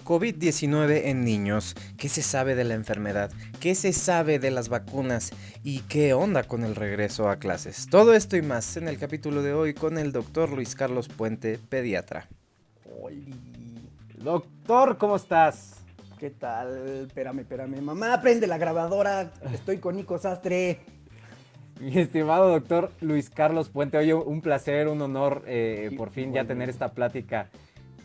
COVID-19 en niños. ¿Qué se sabe de la enfermedad? ¿Qué se sabe de las vacunas? ¿Y qué onda con el regreso a clases? Todo esto y más en el capítulo de hoy con el doctor Luis Carlos Puente, pediatra. Oli, Doctor, ¿cómo estás? ¿qué tal? Espérame. Mamá, prende la grabadora. Estoy con Nico Sastre. Mi estimado doctor Luis Carlos Puente, oye, un placer, un honor por fin ya tener Igualmente. esta plática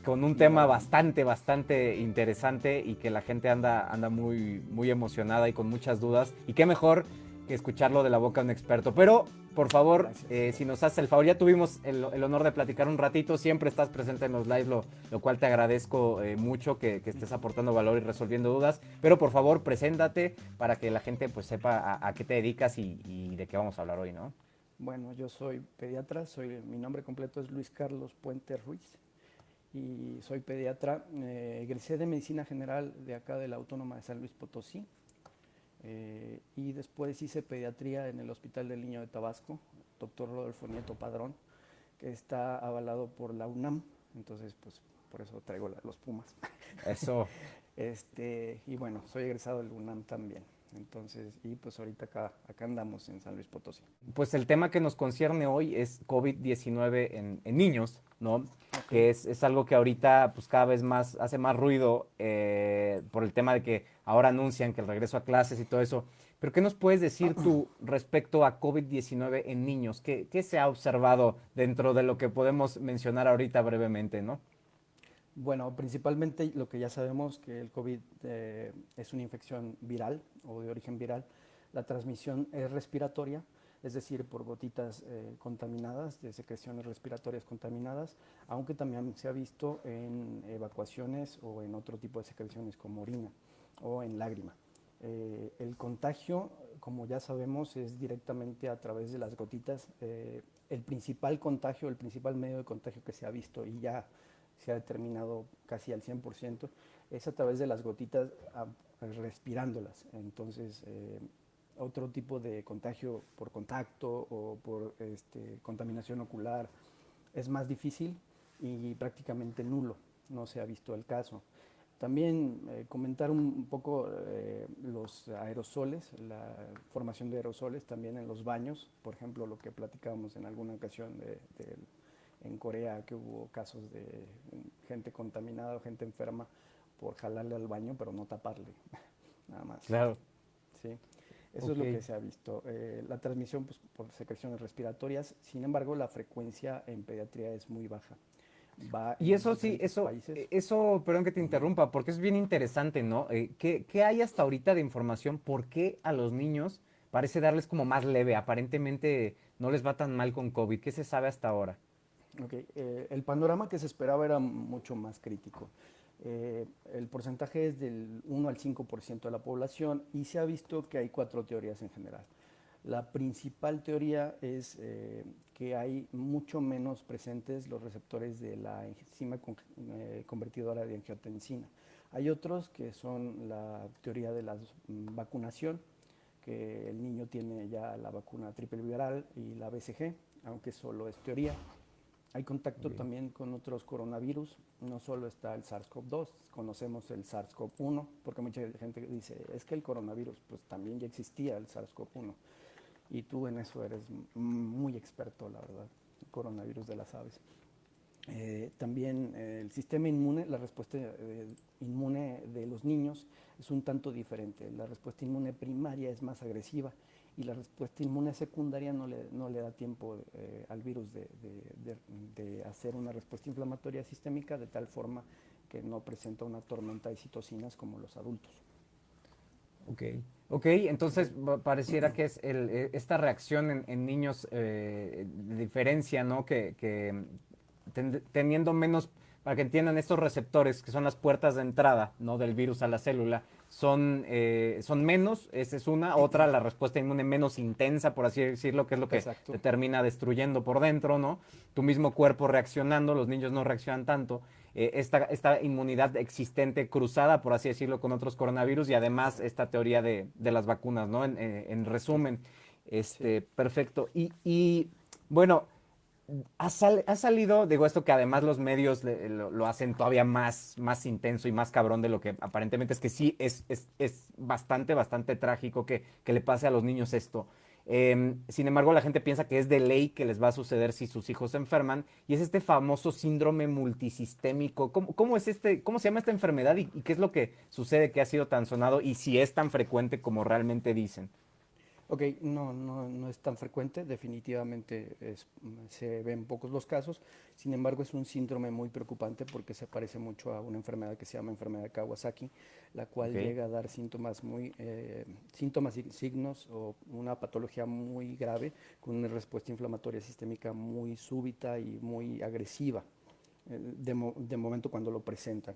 con un tema Igualmente. bastante interesante y que la gente anda muy emocionada y con muchas dudas. Y qué mejor que escucharlo de la boca de un experto. Pero, por favor, Gracias. si nos haces el favor, ya tuvimos el honor de platicar un ratito, siempre estás presente en los lives, lo cual te agradezco mucho que estés aportando valor y resolviendo dudas. Pero, por favor, preséntate para que la gente pues sepa a qué te dedicas y de qué vamos a hablar hoy, ¿no? Bueno, yo soy pediatra. Mi nombre completo es Luis Carlos Puente Ruiz. Y soy pediatra. Egresé de Medicina General de acá de la Autónoma de San Luis Potosí. Y después hice pediatría en el Hospital del Niño de Tabasco, doctor Rodolfo Nieto Padrón, que está avalado por la UNAM. Entonces, pues por eso traigo los Pumas. Eso. Y bueno, soy egresado del UNAM también. Entonces, y pues ahorita acá andamos en San Luis Potosí. Pues el tema que nos concierne hoy es COVID-19 en niños, ¿no? Ok. Que es algo que ahorita pues cada vez más hace más ruido por el tema de que ahora anuncian que el regreso a clases y todo eso. Pero ¿qué nos puedes decir tú respecto a COVID-19 en niños? ¿Qué se ha observado dentro de lo que podemos mencionar ahorita brevemente, ¿no? Bueno, principalmente lo que ya sabemos que el COVID es una infección viral o de origen viral. La transmisión es respiratoria, es decir, por gotitas contaminadas, de secreciones respiratorias contaminadas, aunque también se ha visto en evacuaciones o en otro tipo de secreciones como orina o en lágrima. El contagio, como ya sabemos, es directamente a través de las gotitas. El principal contagio, el principal medio de contagio que se ha visto y ya se ha determinado casi al 100%, es a través de las gotitas respirándolas. Entonces, otro tipo de contagio por contacto o por contaminación ocular es más difícil y prácticamente nulo, no se ha visto el caso. También comentar un poco los aerosoles, la formación de aerosoles también en los baños, por ejemplo, lo que platicábamos en alguna ocasión en Corea, que hubo casos de gente contaminada o gente enferma por jalarle al baño, pero no taparle, nada más. Claro. ¿Sí? Eso es Ok. lo que se ha visto. La transmisión pues, por secreciones respiratorias, sin embargo, la frecuencia en pediatría es muy baja. Va Y en eso sí, diferentes países. perdón que te interrumpa, porque es bien interesante, ¿no? ¿Qué hay hasta ahorita de información? ¿Por qué a los niños parece darles como más leve? Aparentemente no les va tan mal con COVID. ¿Qué se sabe hasta ahora? Okay. El panorama que se esperaba era mucho más crítico. El porcentaje es del 1 al 5% de la población y se ha visto que hay cuatro teorías en general. La principal teoría es que hay mucho menos presentes los receptores de la enzima convertidora de angiotensina. Hay otros que son la teoría de la vacunación, que el niño tiene ya la vacuna triple viral y la BCG, aunque solo es teoría. Hay contacto Okay. también con otros coronavirus, no solo está el SARS-CoV-2, conocemos el SARS-CoV-1, porque mucha gente dice, es que el coronavirus, pues también ya existía el SARS-CoV-1, y tú en eso eres muy experto, la verdad, el coronavirus de las aves. También el sistema inmune, la respuesta inmune de los niños es un tanto diferente. La respuesta inmune primaria es más agresiva y la respuesta inmune secundaria no le da tiempo al virus de hacer una respuesta inflamatoria sistémica de tal forma que no presenta una tormenta de citocinas como los adultos. Ok. Ok, entonces Okay. pareciera que es esta reacción en niños de diferencia, ¿no? Que teniendo menos, para que entiendan, estos receptores, que son las puertas de entrada, ¿no? Del virus a la célula, son menos, esa es una. Otra, la respuesta inmune menos intensa, por así decirlo, que es lo que te Exacto. termina destruyendo por dentro, ¿no? Tu mismo cuerpo reaccionando, los niños no reaccionan tanto. Esta inmunidad existente cruzada, por así decirlo, con otros coronavirus y además esta teoría de las vacunas, ¿no? En resumen, Sí. perfecto. Bueno, Ha salido, digo esto que además los medios lo hacen todavía más intenso y más cabrón de lo que aparentemente es, que sí es bastante trágico que le pase a los niños esto. Sin embargo, la gente piensa que es de ley que les va a suceder si sus hijos se enferman, y es este famoso síndrome multisistémico. ¿Cómo se llama esta enfermedad y qué es lo que sucede que ha sido tan sonado y si es tan frecuente como realmente dicen? Ok, no es tan frecuente, definitivamente se ven pocos los casos. Sin embargo, es un síndrome muy preocupante porque se parece mucho a una enfermedad que se llama enfermedad de Kawasaki, la cual Ok. llega a dar síntomas y signos o una patología muy grave con una respuesta inflamatoria sistémica muy súbita y muy agresiva de momento cuando lo presentan.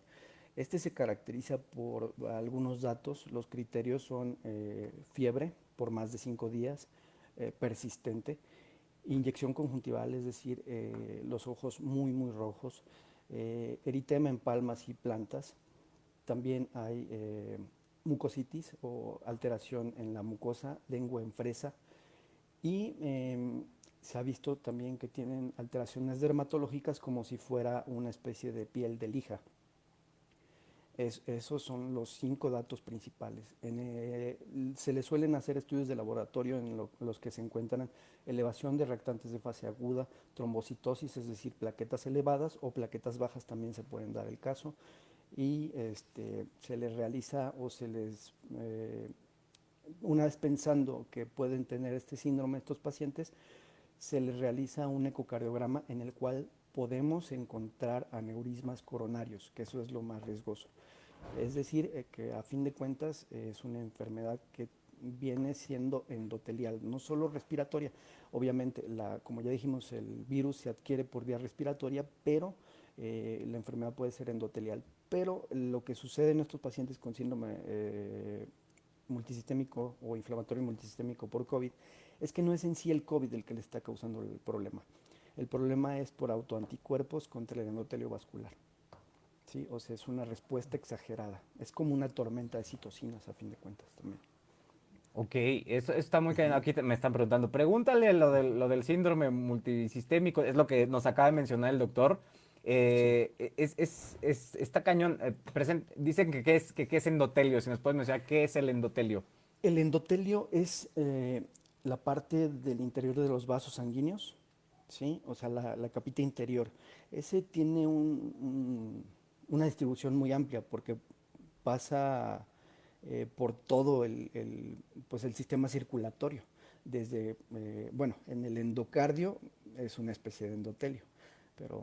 Este se caracteriza por algunos datos. Los criterios son fiebre por más de 5 días, persistente, inyección conjuntival, es decir, los ojos muy rojos, eritema en palmas y plantas. También hay mucositis o alteración en la mucosa, lengua en fresa, y se ha visto también que tienen alteraciones dermatológicas como si fuera una especie de piel de lija. Esos son los 5 datos principales. Se le suelen hacer estudios de laboratorio en los que se encuentran elevación de reactantes de fase aguda, trombocitosis, es decir, plaquetas elevadas o plaquetas bajas también se pueden dar el caso. Y se les realiza o una vez pensando que pueden tener este síndrome estos pacientes, se les realiza un ecocardiograma en el cual podemos encontrar aneurismas coronarios, que eso es lo más riesgoso. Es decir, que a fin de cuentas es una enfermedad que viene siendo endotelial, no solo respiratoria. Obviamente, como ya dijimos, el virus se adquiere por vía respiratoria, pero la enfermedad puede ser endotelial. Pero lo que sucede en estos pacientes con síndrome multisistémico o inflamatorio multisistémico por COVID es que no es en sí el COVID el que le está causando el problema. El problema es por autoanticuerpos contra el endotelio vascular. ¿Sí? O sea, es una respuesta exagerada. Es como una tormenta de citocinas, a fin de cuentas, también. Ok, eso está muy cañón. Aquí me están preguntando, pregúntale lo del síndrome multisistémico, es lo que nos acaba de mencionar el doctor. Sí. Está cañón. Dicen que es endotelio, si nos puedes mencionar qué es el endotelio. El endotelio es la parte del interior de los vasos sanguíneos, ¿sí? O sea, la capita interior. Ese tiene una distribución muy amplia porque pasa por todo pues el sistema circulatorio. Bueno, en el endocardio es una especie de endotelio, pero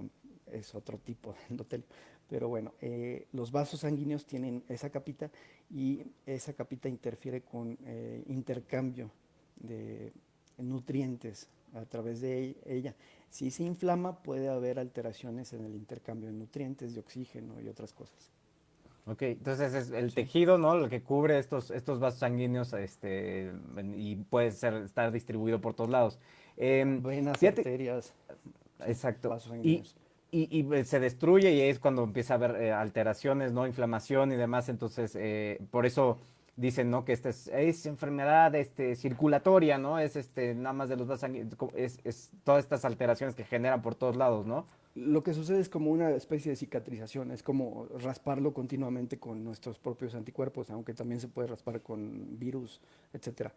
es otro tipo de endotelio. Pero bueno, los vasos sanguíneos tienen esa capita y esa capita interfiere con intercambio de nutrientes a través de ella. Si se inflama, puede haber alteraciones en el intercambio de nutrientes, de oxígeno y otras cosas. Ok, entonces es el Sí. tejido, ¿no? Lo que cubre estos vasos sanguíneos, y puede estar distribuido por todos lados. Venas, Fíjate, arterias, sí, exacto. vasos Y, sanguíneos. se destruye y es cuando empieza a haber alteraciones, ¿no? Inflamación y demás. Entonces, por eso dicen, ¿no? Que esta es enfermedad circulatoria, ¿no? Es nada más de los vasos sanguíneos, es todas estas alteraciones que generan por todos lados, ¿no? Lo que sucede es como una especie de cicatrización, es como rasparlo continuamente con nuestros propios anticuerpos, aunque también se puede raspar con virus, etcétera.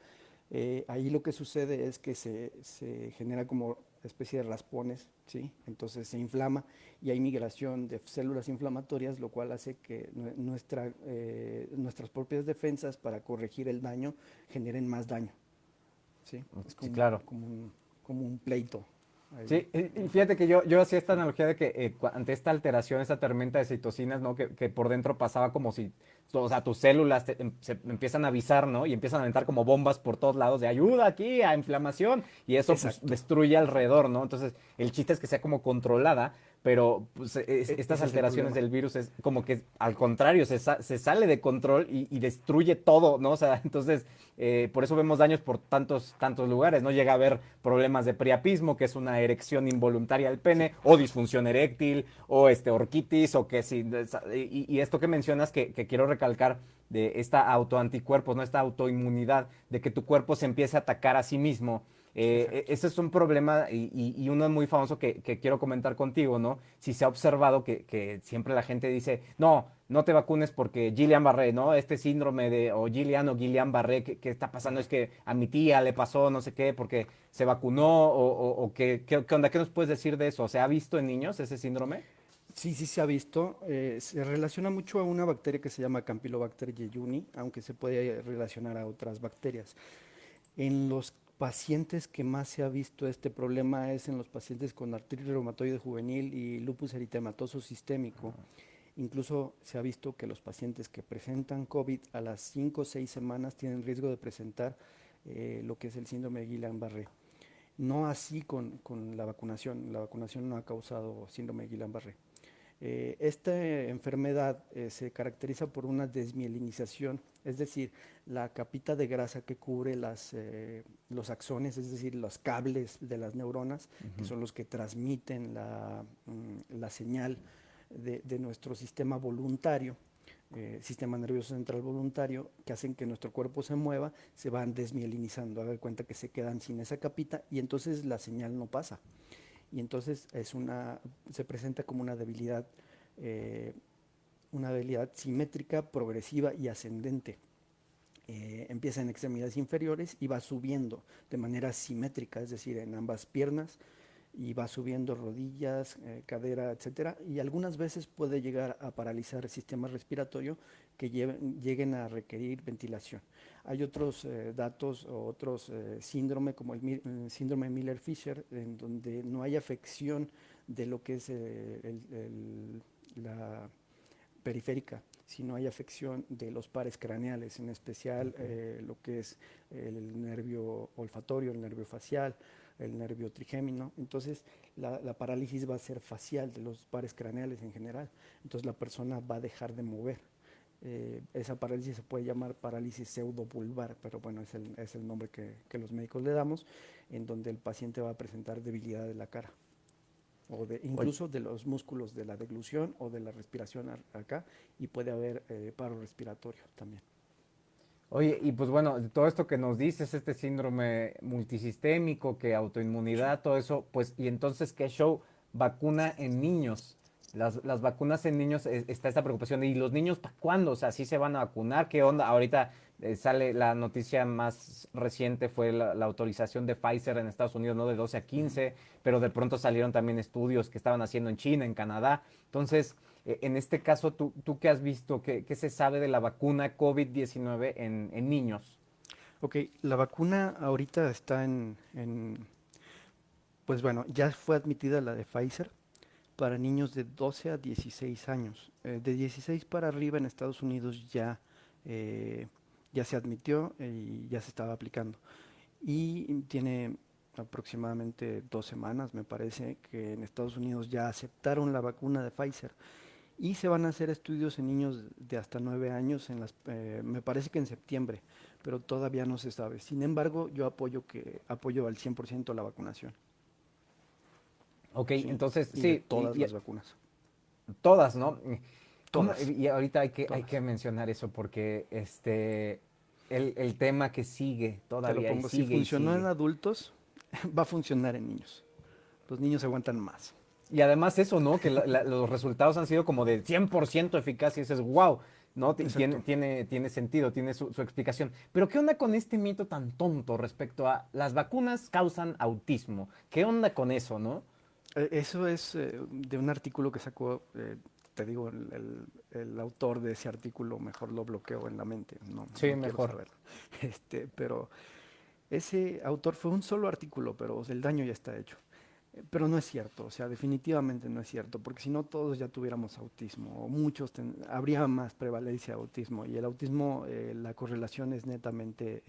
Ahí lo que sucede es que se genera como especie de raspones, ¿sí? Entonces se inflama y hay migración de células inflamatorias, lo cual hace que nuestras propias defensas para corregir el daño generen más daño, ¿sí? Es Sí, claro. como un pleito ahí. Sí, y fíjate que yo hacía esta analogía de que ante esta alteración, esta tormenta de citocinas, ¿no? Que por dentro pasaba como si, o sea, tus células se empiezan a avisar, ¿no? Y empiezan a aventar como bombas por todos lados de ayuda aquí, a inflamación, y eso pues Exacto. destruye alrededor, ¿no? Entonces, el chiste es que sea como controlada, pero pues, estas Ese es el alteraciones problema. del virus es como que al contrario, se sale de control y destruye todo, ¿no? O sea, entonces, por eso vemos daños por tantos lugares, ¿no? Llega a haber problemas de priapismo, que es una erección involuntaria del Sí. pene, o disfunción eréctil, o orquitis, o que si, y esto que mencionas que quiero recalcar de esta autoanticuerpos, ¿no? Esta autoinmunidad, de que tu cuerpo se empiece a atacar a sí mismo. Exacto. Ese es un problema y uno muy famoso que quiero comentar contigo, ¿no? Si se ha observado que siempre la gente dice, no, no te vacunes porque Guillain-Barré, ¿no? Este síndrome de, o Gillian o Guillain-Barré, que está pasando es que a mi tía le pasó no sé qué porque se vacunó o qué onda, ¿qué nos puedes decir de eso? ¿Se ha visto en niños ese síndrome? Sí, sí se ha visto. Se relaciona mucho a una bacteria que se llama Campylobacter jejuni, aunque se puede relacionar a otras bacterias. En los pacientes que más se ha visto este problema es en los pacientes con artritis reumatoide juvenil y lupus eritematoso sistémico. Incluso se ha visto que los pacientes que presentan COVID a las 5 o 6 semanas tienen riesgo de presentar lo que es el síndrome de Guillain-Barré. No así con la vacunación no ha causado síndrome de Guillain-Barré. Esta enfermedad se caracteriza por una desmielinización, es decir, la capita de grasa que cubre los axones, es decir, los cables de las neuronas, que Ujú. son los que transmiten la señal de nuestro sistema voluntario, sistema nervioso central voluntario, que hacen que nuestro cuerpo se mueva, se van desmielinizando. Haga de cuenta que se quedan sin esa capita y entonces la señal no pasa y entonces se presenta como eh, una debilidad simétrica, progresiva y ascendente. Empieza en extremidades inferiores y va subiendo de manera simétrica, es decir, en ambas piernas, y va subiendo rodillas, cadera, etcétera, y algunas veces puede llegar a paralizar el sistema respiratorio que lleguen a requerir ventilación. Hay otros datos o otros síndromes como el síndrome Miller-Fisher, en donde no hay afección de lo que es la periférica, sino hay afección de los pares craneales, en especial Ok. lo que es el nervio olfatorio, el nervio facial, el nervio trigémino. Entonces, la parálisis va a ser facial de los pares craneales en general. Entonces, la persona va a dejar de mover. Esa parálisis se puede llamar parálisis pseudopulvar, pero bueno, es el nombre que los médicos le damos, en donde el paciente va a presentar debilidad de la cara o Oye, incluso de los músculos de la deglución o de la respiración acá, y puede haber paro respiratorio también. Oye, y pues bueno, todo esto que nos dices, este síndrome multisistémico, que autoinmunidad, todo eso, pues, y entonces, ¿qué show? Vacuna en niños. Las vacunas en niños, está esta preocupación. ¿Y los niños para cuándo? O sea, ¿sí se van a vacunar? ¿Qué onda? Ahorita sale la noticia más reciente, fue la autorización de Pfizer en Estados Unidos, ¿no? De 12 a Ujú. 15, pero de pronto salieron también estudios que estaban haciendo en China, en Canadá. Entonces, en este caso, ¿tú qué has visto? ¿Qué se sabe de la vacuna COVID-19 en niños? Ok, la vacuna ahorita está pues bueno, ya fue admitida la de Pfizer para niños de 12 a 16 años. De 16 para arriba en Estados Unidos eh, ya se admitió y ya se estaba aplicando. Y tiene aproximadamente 2 semanas, me parece, que en Estados Unidos ya aceptaron la vacuna de Pfizer. Y se van a hacer estudios en niños de hasta 9 años, me parece que en septiembre, pero todavía no se sabe. Sin embargo, yo apoyo al 100% la vacunación, Ok, ¿sí? entonces, Y de sí, todas las vacunas. todas, ¿no? ¿Cómo? Todas, Y ahorita hay que todas. mencionar eso porque el tema que sigue Te lo todavía y pongo, si sigue y funcionó en sigue. adultos, va a funcionar en niños. Los niños aguantan más. Y además eso, ¿no? Que los resultados han sido como de 100% eficaz y dices, wow, ¿no? Exacto. Tiene sentido, tiene su explicación. Pero ¿qué onda con este mito tan tonto respecto a las vacunas causan autismo? ¿Qué onda con eso, no? Eso es de un artículo que sacó, te digo, el autor de ese artículo, mejor lo bloqueo en la mente, no, Sí, no quiero mejor. saberlo. Pero ese autor fue un solo artículo, pero el daño ya está hecho. Pero no es cierto, o sea, definitivamente no es cierto, porque si no todos ya tuviéramos autismo, o habría más prevalencia de autismo, y el autismo, la correlación es netamente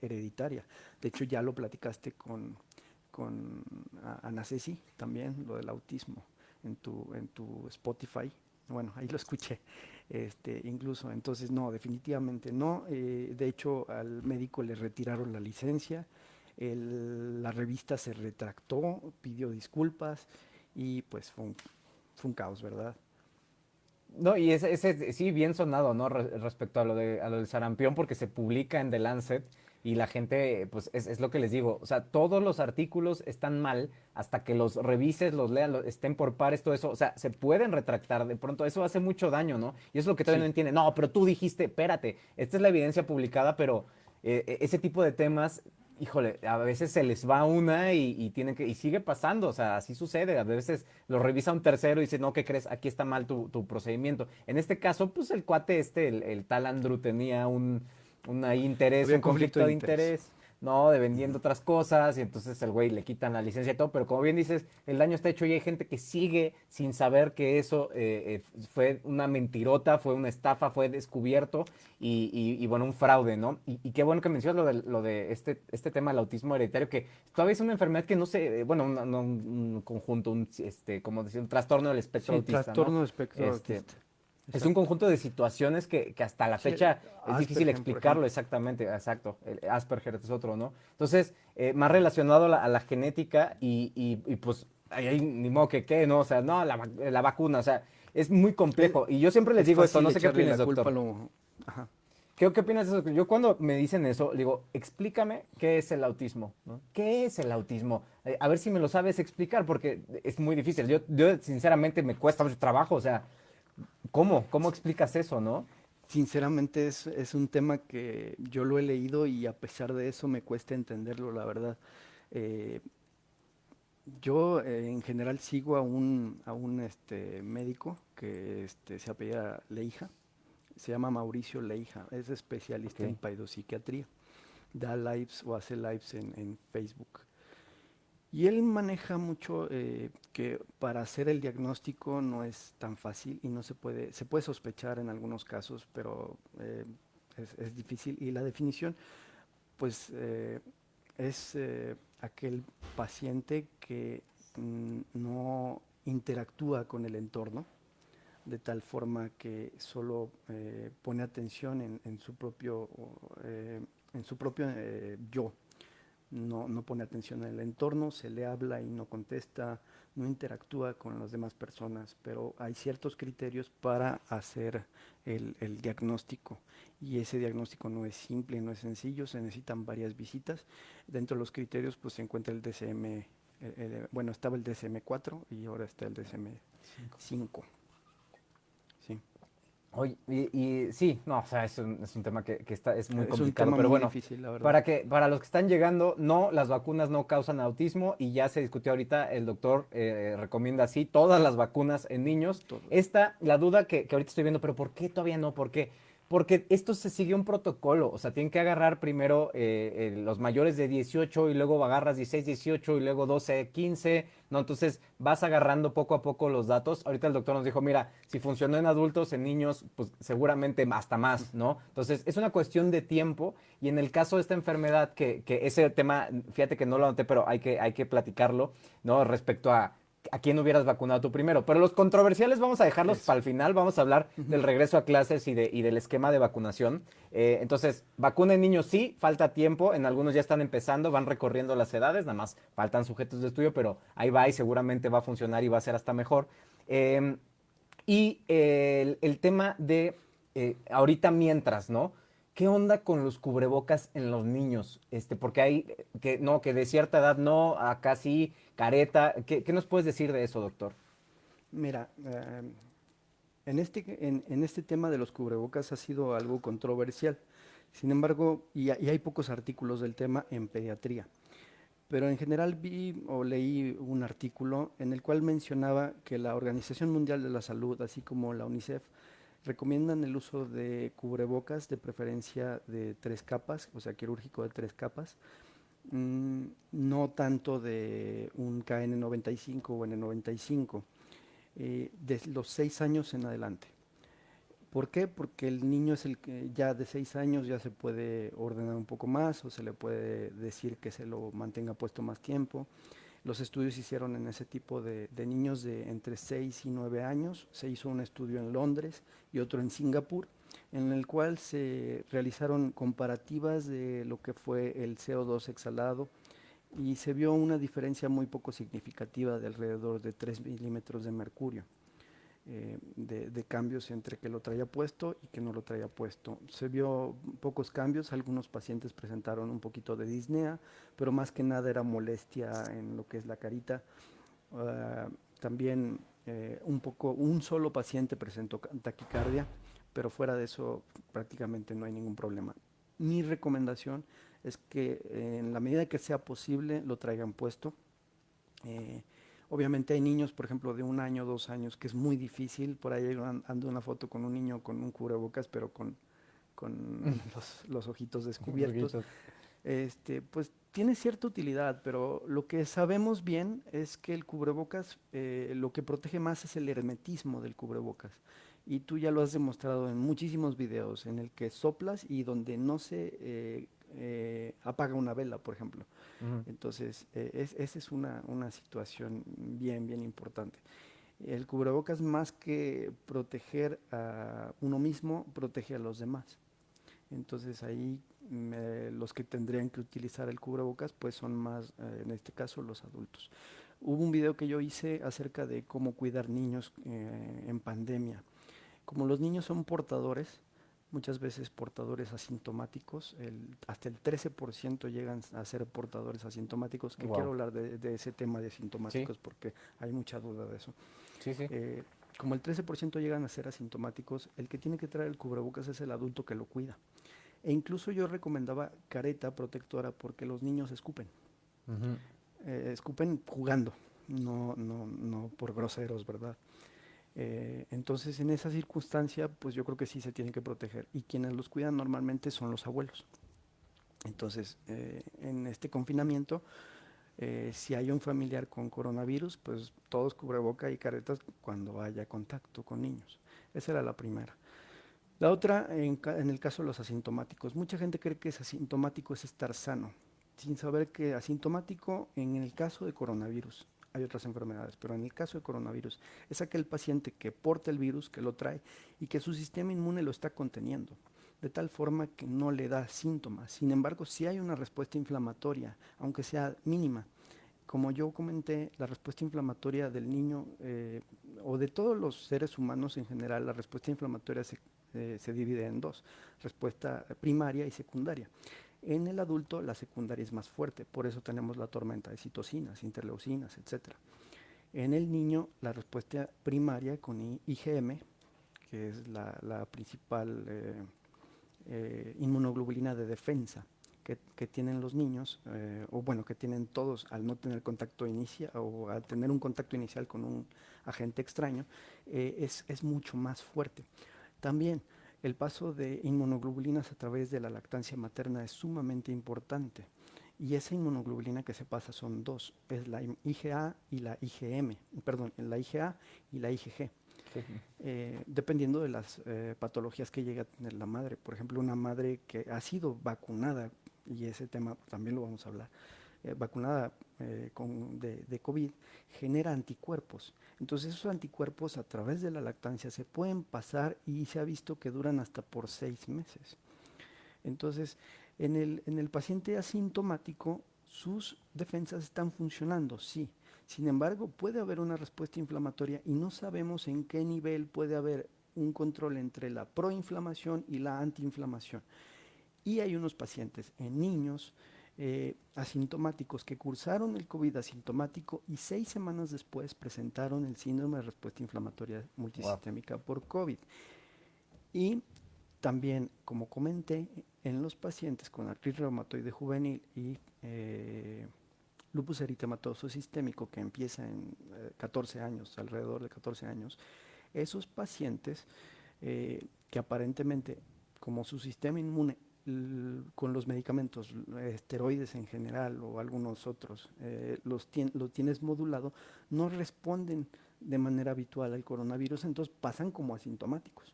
hereditaria. De hecho, ya lo platicaste con Ana Ceci también, lo del autismo, en tu Spotify. Bueno, ahí lo escuché, incluso. Entonces, no, definitivamente no. De hecho, al médico le retiraron la licencia, la revista se retractó, pidió disculpas y pues fue un caos, ¿verdad? No, y ese sí, bien sonado, ¿no? Respecto a lo del sarampión, porque se publica en The Lancet, Y la gente, pues es lo que les digo, o sea, todos los artículos están mal hasta que los revises, los leas, estén por pares, todo eso, o sea, se pueden retractar de pronto, eso hace mucho daño, ¿no? Y eso es lo que todavía no Sí, entiende. No, pero tú dijiste, espérate, esta es la evidencia publicada, pero ese tipo de temas, híjole, a veces se les va una y tienen que, y sigue pasando, o sea, así sucede, a veces lo revisa un tercero y dice, no, ¿qué crees? Aquí está mal tu procedimiento. En este caso, pues el cuate el tal Andrew tenía un ahí interés, había un conflicto conflicto de de interés. interés, ¿no? De vendiendo Ujú. otras cosas y entonces el güey le quitan la licencia y todo, pero como bien dices, el daño está hecho y hay gente que sigue sin saber que eso fue una mentirota, fue una estafa, fue descubierto y bueno, un fraude, ¿no? Y qué bueno que mencionas lo de este tema del autismo hereditario, que todavía es una enfermedad que no se, bueno, un conjunto, como decir, un trastorno del espectro Sí, autista, ¿no? trastorno de espectro Este, autista. es un Exacto. conjunto de situaciones que hasta la Sí, fecha es difícil Asperger, por explicarlo ejemplo. exactamente, exacto. El Asperger es otro, ¿no? Entonces, más relacionado a la genética y, pues, ahí ni modo que qué, ¿no? O sea, no, la vacuna, o sea, es muy Es, complejo. Y yo siempre les es digo esto, fácil no sé qué echarle opinas, la culpa doctor. a lo... Ajá. ¿Qué opinas de eso? Yo cuando me dicen eso, digo, explícame qué es el autismo, ¿no? ¿Qué es el autismo? A ver si me lo sabes explicar, porque es muy difícil. Yo sinceramente me cuesta mucho trabajo, o sea, ¿cómo explicas eso, no? Sinceramente es un tema que yo lo he leído y a pesar de eso me cuesta entenderlo, la verdad. Eh, yo en general sigo a un médico que se apellida Leija, se llama Mauricio Leija, es Ok, especialista en paidopsiquiatría, da lives o hace lives en Facebook. Y él maneja mucho que para hacer el diagnóstico no es tan fácil y no se puede sospechar en algunos casos, pero es difícil. Y la definición, pues, es aquel paciente que no interactúa con el entorno de tal forma que solo pone atención en su propio yo, no pone atención en el entorno, se le habla y no contesta, no interactúa con las demás personas, pero hay ciertos criterios para hacer el diagnóstico y ese diagnóstico no es simple, no es sencillo, se necesitan varias visitas. Dentro de los criterios pues se encuentra el DSM, bueno, estaba el DSM-4 y ahora está el cinco. DSM-5. Sí. Oye, y sí, no, o sea, es un tema es muy Es un complicado, tema pero muy bueno, difícil, la verdad. para los que están llegando, no, las vacunas no causan autismo y ya se discutió ahorita, el doctor recomienda así todas las vacunas en niños. Todo. La duda que ahorita estoy viendo, pero ¿por qué todavía no? ¿Por qué? Porque esto se sigue un protocolo, o sea, tienen que agarrar primero los mayores de 18 y luego agarras 16, 18 y luego 12, 15, ¿no? Entonces vas agarrando poco a poco los datos. Ahorita el doctor nos dijo, mira, si funcionó en adultos, en niños, pues seguramente hasta más, ¿no? Entonces es una cuestión de tiempo y en el caso de esta enfermedad, que ese tema, fíjate que no lo anoté, pero hay que platicarlo, ¿no? Respecto a quién hubieras vacunado tú primero. Pero los controversiales vamos a dejarlos Eso. para el final. Vamos a hablar Ujú. del regreso a clases y del esquema de vacunación. Entonces, vacuna en niños sí, falta tiempo. En algunos ya están empezando, van recorriendo las edades, nada más faltan sujetos de estudio, pero ahí va y seguramente va a funcionar y va a ser hasta mejor. Eh, y el tema de ahorita mientras, ¿no? ¿Qué onda con los cubrebocas en los niños? Porque hay que no, que de cierta edad no, acá sí, careta. ¿Qué nos puedes decir de eso, doctor? Mira, en este tema de los cubrebocas ha sido algo controversial. Sin embargo, y hay pocos artículos del tema en pediatría. Pero en general vi o leí un artículo en el cual mencionaba que la Organización Mundial de la Salud, así como la UNICEF, recomiendan el uso de cubrebocas de preferencia de 3 capas, o sea, quirúrgico de 3 capas, no tanto de un KN95 o N95, de los 6 años en adelante. ¿Por qué? Porque el niño es el que ya de 6 años ya se puede ordenar un poco más o se le puede decir que se lo mantenga puesto más tiempo. Los estudios se hicieron en ese tipo de niños de entre 6 y 9 años. Se hizo un estudio en Londres y otro en Singapur, en el cual se realizaron comparativas de lo que fue el CO2 exhalado y se vio una diferencia muy poco significativa de alrededor de 3 milímetros de mercurio. de cambios entre que lo traía puesto y que no lo traía puesto. Se vio pocos cambios, algunos pacientes presentaron un poquito de disnea, pero más que nada era molestia en lo que es la carita. También un solo paciente presentó taquicardia, pero fuera de eso prácticamente no hay ningún problema. Mi recomendación es que en la medida que sea posible lo traigan puesto. Obviamente hay niños, por ejemplo, de 1 año, 2 años, que es muy difícil. Por ahí ando una foto con un niño con un cubrebocas, pero con los ojitos descubiertos. Pues tiene cierta utilidad, pero lo que sabemos bien es que el cubrebocas, lo que protege más es el hermetismo del cubrebocas. Y tú ya lo has demostrado en muchísimos videos, en el que soplas y donde no se apaga una vela, por ejemplo. Ujú. Entonces, esa es una situación bien, bien importante. El cubrebocas, más que proteger a uno mismo, protege a los demás. Entonces ahí los que tendrían que utilizar el cubrebocas pues son más, en este caso, los adultos. Hubo un video que yo hice acerca de cómo cuidar niños en pandemia. Como los niños son portadores, muchas veces portadores asintomáticos, hasta el 13% llegan a ser portadores asintomáticos, que quiero Wow. hablar de ese tema de Sí, asintomáticos porque hay mucha duda de eso. sí, sí. Eh, como el 13% llegan a ser asintomáticos, el que tiene que traer el cubrebocas es el adulto que lo cuida. E incluso yo recomendaba careta protectora porque los niños escupen. Ujú. Escupen jugando, no por groseros, ¿verdad? Entonces, en esa circunstancia, pues yo creo que sí se tienen que proteger. Y quienes los cuidan normalmente son los abuelos. Entonces, en este confinamiento, si hay un familiar con coronavirus, pues todos cubreboca y caretas cuando haya contacto con niños. Esa era la primera. La otra, en el caso de los asintomáticos. Mucha gente cree que es asintomático es estar sano, sin saber que asintomático en el caso de coronavirus, hay otras enfermedades, pero en el caso de coronavirus es aquel paciente que porta el virus, que lo trae y que su sistema inmune lo está conteniendo, de tal forma que no le da síntomas. Sin embargo, si hay una respuesta inflamatoria, aunque sea mínima. Como yo comenté, la respuesta inflamatoria del niño o de todos los seres humanos en general, la respuesta inflamatoria se divide en dos, respuesta primaria y secundaria. En el adulto la secundaria es más fuerte, por eso tenemos la tormenta de citocinas, interleucinas, etcétera. En el niño la respuesta primaria con IgM, que es la principal inmunoglobulina de defensa que tienen los niños, o bueno, que tienen todos al no tener contacto inicial o al tener un contacto inicial con un agente extraño, es mucho más fuerte. También el paso de inmunoglobulinas a través de la lactancia materna es sumamente importante. Y esa inmunoglobulina que se pasa son dos, es la IgA y la IgM, perdón, la IgA y la IgG. Sí. Dependiendo de las patologías que llegue a tener la madre. Por ejemplo, una madre que ha sido vacunada, y ese tema también lo vamos a hablar, vacunada de COVID, genera anticuerpos. Entonces esos anticuerpos a través de la lactancia se pueden pasar y se ha visto que duran hasta por 6 meses. Entonces, en el paciente asintomático, sus defensas están funcionando, sí. Sin embargo, puede haber una respuesta inflamatoria y no sabemos en qué nivel puede haber un control entre la proinflamación y la antiinflamación. Y hay unos pacientes en niños asintomáticos que cursaron el COVID asintomático y 6 semanas después presentaron el síndrome de respuesta inflamatoria Wow. multisistémica por COVID. Y también, como comenté, en los pacientes con artritis reumatoide juvenil y lupus eritematoso sistémico que empieza en 14 años, alrededor de 14 años, esos pacientes que aparentemente, como su sistema inmune con los medicamentos, esteroides en general o algunos otros, lo tienes modulado, no responden de manera habitual al coronavirus, entonces pasan como asintomáticos,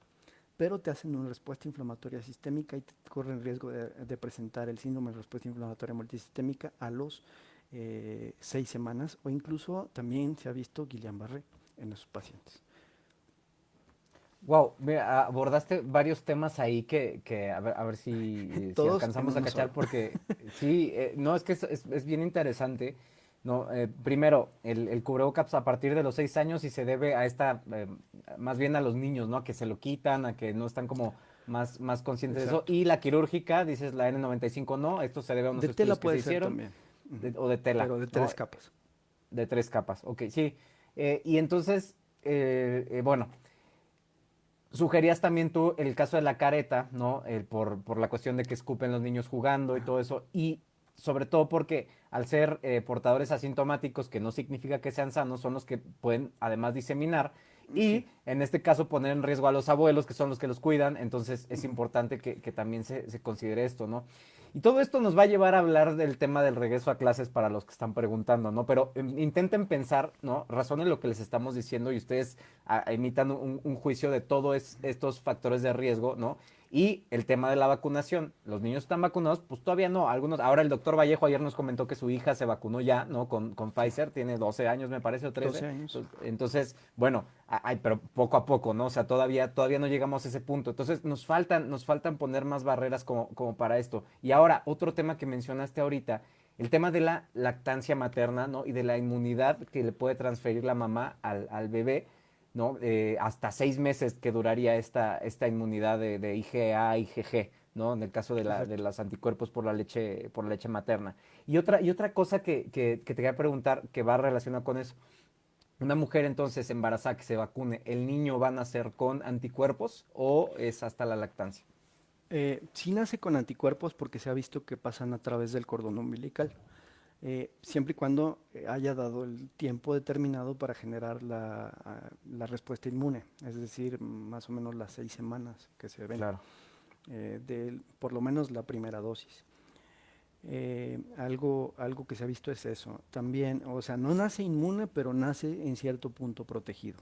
pero te hacen una respuesta inflamatoria sistémica y te corren riesgo de presentar el síndrome de respuesta inflamatoria multisistémica a los 6 semanas, o incluso también se ha visto Guillain-Barré en esos pacientes. Wow, abordaste varios temas ahí que a ver si Todos en alcanzamos a uno cachar, solo. porque sí, no, es que es bien interesante. No, primero, el cubrebocas a partir de los 6 años y se debe a más bien a los niños, ¿no? A que se lo quitan, a que no están como más conscientes de eso. Exacto. Y la quirúrgica, dices la N95 no, esto se debe a unos De estudios tela que se puede ser hicieron, también, ujú, o de tela, pero de ¿no? 3 capas. De 3 capas, ok, sí. Y entonces, bueno, sugerías también tú el caso de la careta, ¿no? Por la cuestión de que escupen los niños jugando y Ajá. todo eso. Y sobre todo porque al ser portadores asintomáticos, que no significa que sean sanos, son los que pueden además diseminar. Sí. Y en este caso poner en riesgo a los abuelos, que son los que los cuidan. Entonces es Ujú. importante que también se considere esto, ¿no? Y todo esto nos va a llevar a hablar del tema del regreso a clases para los que están preguntando, ¿no? Pero intenten pensar, ¿no? Razonen lo que les estamos diciendo y ustedes emitan un juicio de todos estos factores de riesgo, ¿no? Y el tema de la vacunación. Los niños están vacunados, pues todavía no. Algunos, ahora el doctor Vallejo ayer nos comentó que su hija se vacunó ya, ¿no? Con Sí, Pfizer, tiene 12 años, me parece, o 13. 12 años. Entonces, bueno, pero poco a poco, ¿no? O sea, todavía no llegamos a ese punto. Entonces, nos faltan poner más barreras como para esto. Y ahora, otro tema que mencionaste ahorita, el tema de la lactancia materna, ¿no? Y de la inmunidad que le puede transferir la mamá al bebé, ¿no? Hasta 6 meses que duraría esta inmunidad de IgA, IgG, ¿no? En el caso de Exacto. los anticuerpos por la leche materna. Y otra cosa que te quería preguntar que va relacionada con eso. Una mujer entonces embarazada que se vacune, ¿el niño va a nacer con anticuerpos o es hasta la lactancia? Sí nace con anticuerpos porque se ha visto que pasan a través del cordón umbilical, siempre y cuando haya dado el tiempo determinado para generar la respuesta inmune, es decir, más o menos las 6 semanas que se ven, Claro. de por lo menos la primera dosis. Algo que se ha visto es eso. También, o sea, no nace inmune, pero nace en cierto punto protegido.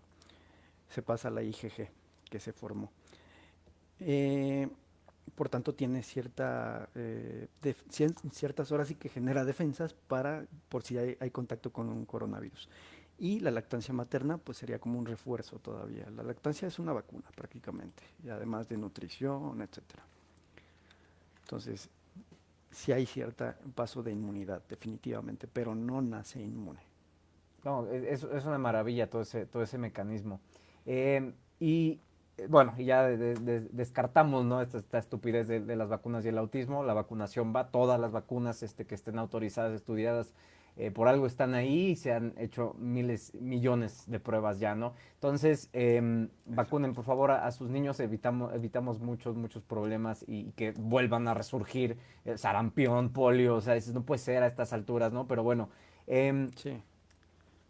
Se pasa a la IgG que se formó. Eh, por tanto, tiene ciertas horas y que genera defensas para por si hay contacto con un coronavirus. Y la lactancia materna, pues sería como un refuerzo todavía. La lactancia es una vacuna prácticamente, y además de nutrición, etcétera. Entonces, sí hay cierto paso de inmunidad, definitivamente, pero no nace inmune. No, es una maravilla todo ese mecanismo. Y bueno, y ya descartamos, ¿no? Esta estupidez de las vacunas y el autismo. La vacunación va, todas las vacunas que estén autorizadas, estudiadas, por algo están ahí y se han hecho miles, millones de pruebas ya, ¿no? Entonces, vacunen Exacto. por favor a sus niños, evitamos muchos problemas y que vuelvan a resurgir sarampión, polio, o sea, eso no puede ser a estas alturas, ¿no? Pero bueno. em, Sí.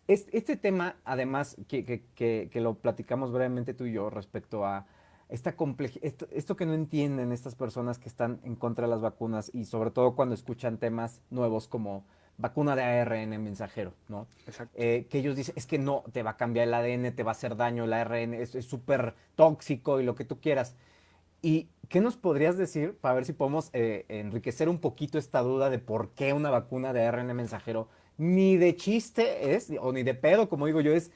este tema, además, que lo platicamos brevemente tú y yo respecto a esto que no entienden estas personas que están en contra de las vacunas y sobre todo cuando escuchan temas nuevos como vacuna de ARN mensajero, ¿no? Exacto. Que ellos dicen, es que no, te va a cambiar el ADN, te va a hacer daño el ARN, es súper tóxico y lo que tú quieras. ¿Y qué nos podrías decir para ver si podemos enriquecer un poquito esta duda de por qué una vacuna de ARN mensajero ni de chiste es, o ni de pedo, como digo yo, es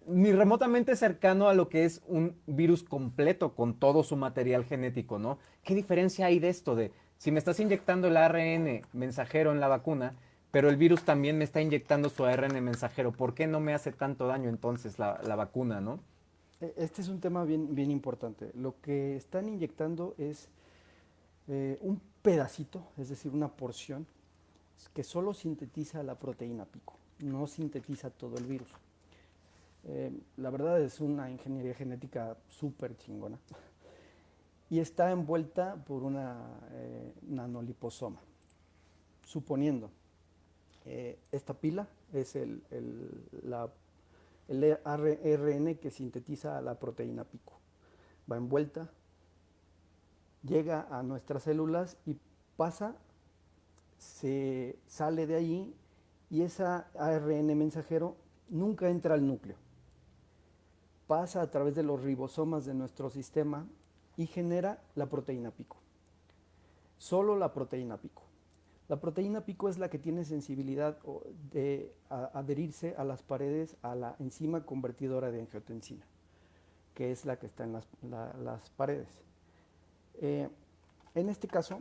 ni remotamente cercano a lo que es un virus completo con todo su material genético, ¿no? ¿Qué diferencia hay de esto de si me estás inyectando el ARN mensajero en la vacuna, pero el virus también me está inyectando su ARN mensajero? ¿Por qué no me hace tanto daño entonces la vacuna, no? Este es un tema bien, bien importante. Lo que están inyectando es un pedacito, es decir, una porción que solo sintetiza la proteína pico, no sintetiza todo el virus. La verdad es una ingeniería genética súper chingona y está envuelta por una nanoliposoma. Suponiendo, esta pila es el ARN que sintetiza la proteína pico. Va envuelta, llega a nuestras células y pasa, se sale de allí y esa ARN mensajero nunca entra al núcleo. Pasa a través de los ribosomas de nuestro sistema y genera la proteína pico. Solo la proteína pico. La proteína pico es la que tiene sensibilidad de adherirse a las paredes a la enzima convertidora de angiotensina, que es la que está en las paredes. En este caso,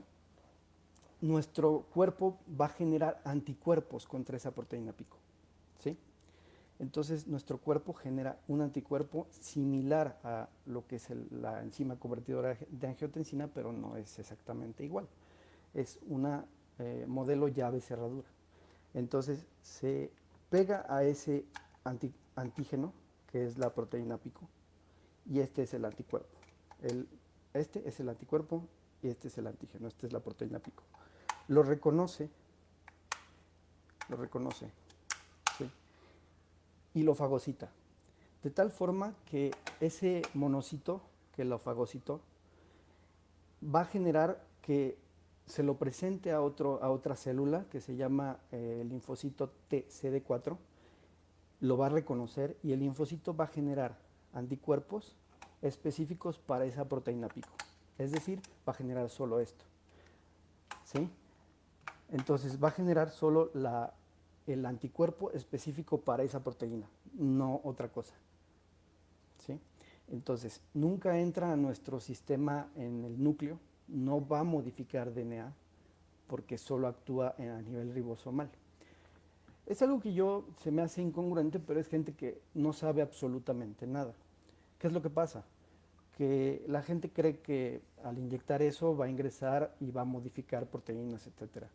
nuestro cuerpo va a generar anticuerpos contra esa proteína pico. ¿sí? Entonces nuestro cuerpo genera un anticuerpo similar a lo que es la enzima convertidora de angiotensina, pero no es exactamente igual. Es una modelo llave cerradura. Entonces se pega a ese antígeno, que es la proteína pico, y este es el anticuerpo. Este es el anticuerpo y este es el antígeno, esta es la proteína pico. Lo reconoce, ¿sí? Y lo fagocita. De tal forma que ese monocito que lo fagocitó va a generar que se lo presente a otra célula que se llama linfocito TCD4, lo va a reconocer y el linfocito va a generar anticuerpos específicos para esa proteína pico. Es decir, va a generar solo esto, ¿sí? Entonces va a generar solo el anticuerpo específico para esa proteína, no otra cosa, ¿sí? Entonces, nunca entra a nuestro sistema en el núcleo, no va a modificar DNA porque solo actúa a nivel ribosomal. Es algo que se me hace incongruente, pero es gente que no sabe absolutamente nada. ¿Qué es lo que pasa? Que la gente cree que al inyectar eso va a ingresar y va a modificar proteínas, etcétera.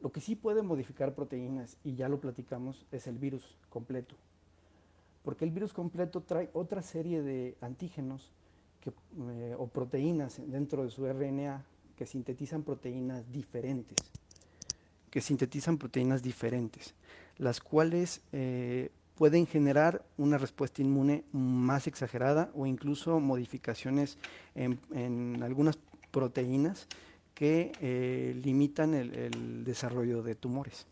Lo que sí puede modificar proteínas, y ya lo platicamos, es el virus completo. Porque el virus completo trae otra serie de antígenos o proteínas dentro de su RNA que sintetizan proteínas diferentes. Las cuales pueden generar una respuesta inmune más exagerada o incluso modificaciones en algunas proteínas que limitan el desarrollo de tumores.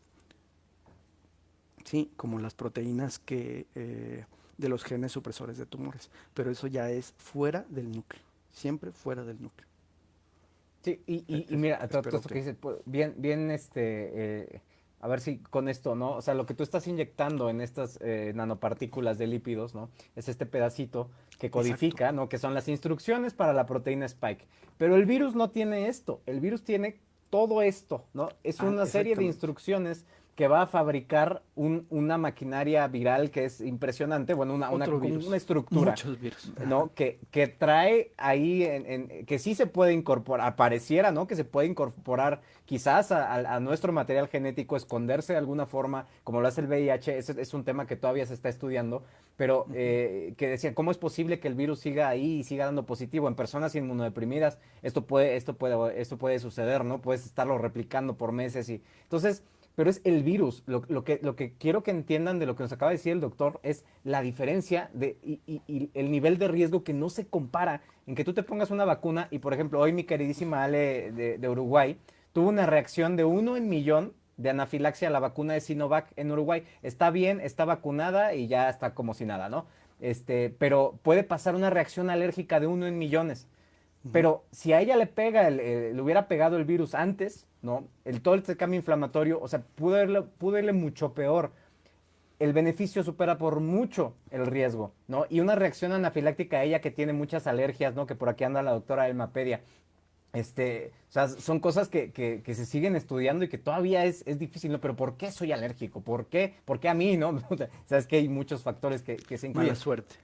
Sí, como las proteínas de los genes supresores de tumores, pero eso ya es fuera del núcleo, siempre fuera del núcleo. Sí, y mira, todo Espero esto que dices, pues, bien, a ver si con esto, ¿no? O sea, lo que tú estás inyectando en estas nanopartículas de lípidos, ¿no? Es este pedacito que codifica, Exacto. ¿no? Que son las instrucciones para la proteína Spike. Pero el virus no tiene esto, el virus tiene todo esto, ¿no? Es una serie de Exactamente. instrucciones que va a fabricar una maquinaria viral que es impresionante, bueno, Otro una virus, estructura, muchos virus. Ajá. ¿no? Que trae ahí, que sí se puede incorporar, pareciera, ¿no? Que se puede incorporar quizás a nuestro material genético, esconderse de alguna forma, como lo hace el VIH, ese es un tema que todavía se está estudiando, pero que decía, ¿cómo es posible que el virus siga ahí y siga dando positivo en personas inmunodeprimidas? Esto puede suceder, ¿no? Puedes estarlo replicando por meses y entonces pero es el virus. Lo que quiero que entiendan de lo que nos acaba de decir el doctor es la diferencia y el nivel de riesgo que no se compara en que tú te pongas una vacuna y, por ejemplo, hoy mi queridísima Ale de Uruguay tuvo una reacción de 1 en 1.000.000 de anafilaxia a la vacuna de Sinovac en Uruguay. Está bien, está vacunada y ya está como si nada, ¿no? Pero puede pasar una reacción alérgica de 1 en millones. Ujú. Pero si a ella le hubiera pegado el virus antes, ¿no? Todo este cambio inflamatorio, o sea, pudo irle mucho peor. El beneficio supera por mucho el riesgo, ¿no? Y una reacción anafiláctica a ella que tiene muchas alergias, ¿no? Que por aquí anda la doctora Elma Pedia. O sea, son cosas que se siguen estudiando y que todavía es difícil, ¿no? Pero ¿por qué soy alérgico? ¿Por qué? ¿Por qué a mí, no? O sea, sabes que hay muchos factores que se Mala incluyen. suerte.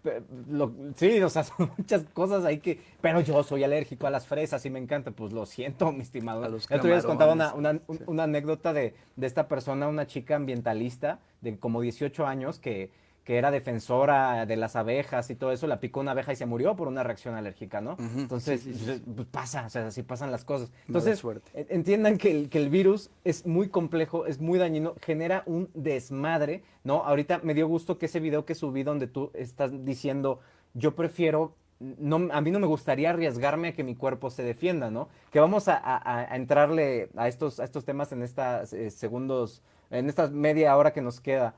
Sí, o sea, son muchas cosas ahí pero yo soy alérgico a las fresas y me encanta. Pues lo siento, mi estimado. A los El otro día les contaba camarones. Sí. una anécdota de esta persona, una chica ambientalista de como 18 años que era defensora de las abejas y todo eso, la picó una abeja y se murió por una reacción alérgica, ¿no? Ujú. Sí, Entonces, sí, sí, sí. pues pasa, o sea, así pasan las cosas. Mala Entonces, suerte. entiendan que el virus es muy complejo, es muy dañino, genera un desmadre, ¿no? Ahorita me dio gusto que ese video que subí donde tú estás diciendo, yo prefiero, no, a mí no me gustaría arriesgarme a que mi cuerpo se defienda, ¿no? Que vamos a entrarle a estos temas en estas segundos, en esta media hora que nos queda,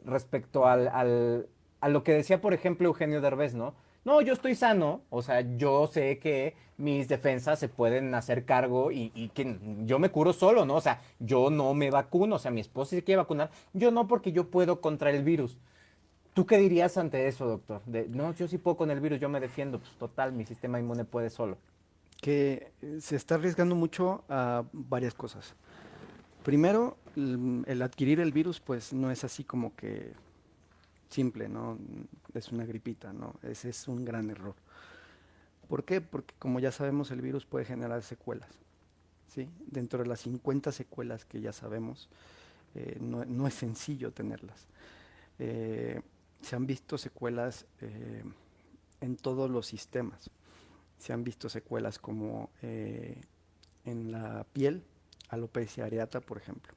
respecto a lo que decía, por ejemplo, Eugenio Derbez, ¿no? No, yo estoy sano, o sea, yo sé que mis defensas se pueden hacer cargo y que yo me curo solo, ¿no? O sea, yo no me vacuno, o sea, mi esposa se quiere vacunar, yo no porque yo puedo contra el virus. ¿Tú qué dirías ante eso, doctor? No, yo sí puedo con el virus, yo me defiendo, pues total, mi sistema inmune puede solo. Que se está arriesgando mucho a varias cosas. Primero, el adquirir el virus pues no es así como que simple, ¿no? Es una gripita, ¿no? Ese es un gran error. ¿Por qué? Porque como ya sabemos el virus puede generar secuelas, ¿sí? Dentro de las 50 secuelas que ya sabemos, no es sencillo tenerlas. Eh, Se han visto secuelas en todos los sistemas. Se han visto secuelas como en la piel, alopecia areata, por ejemplo.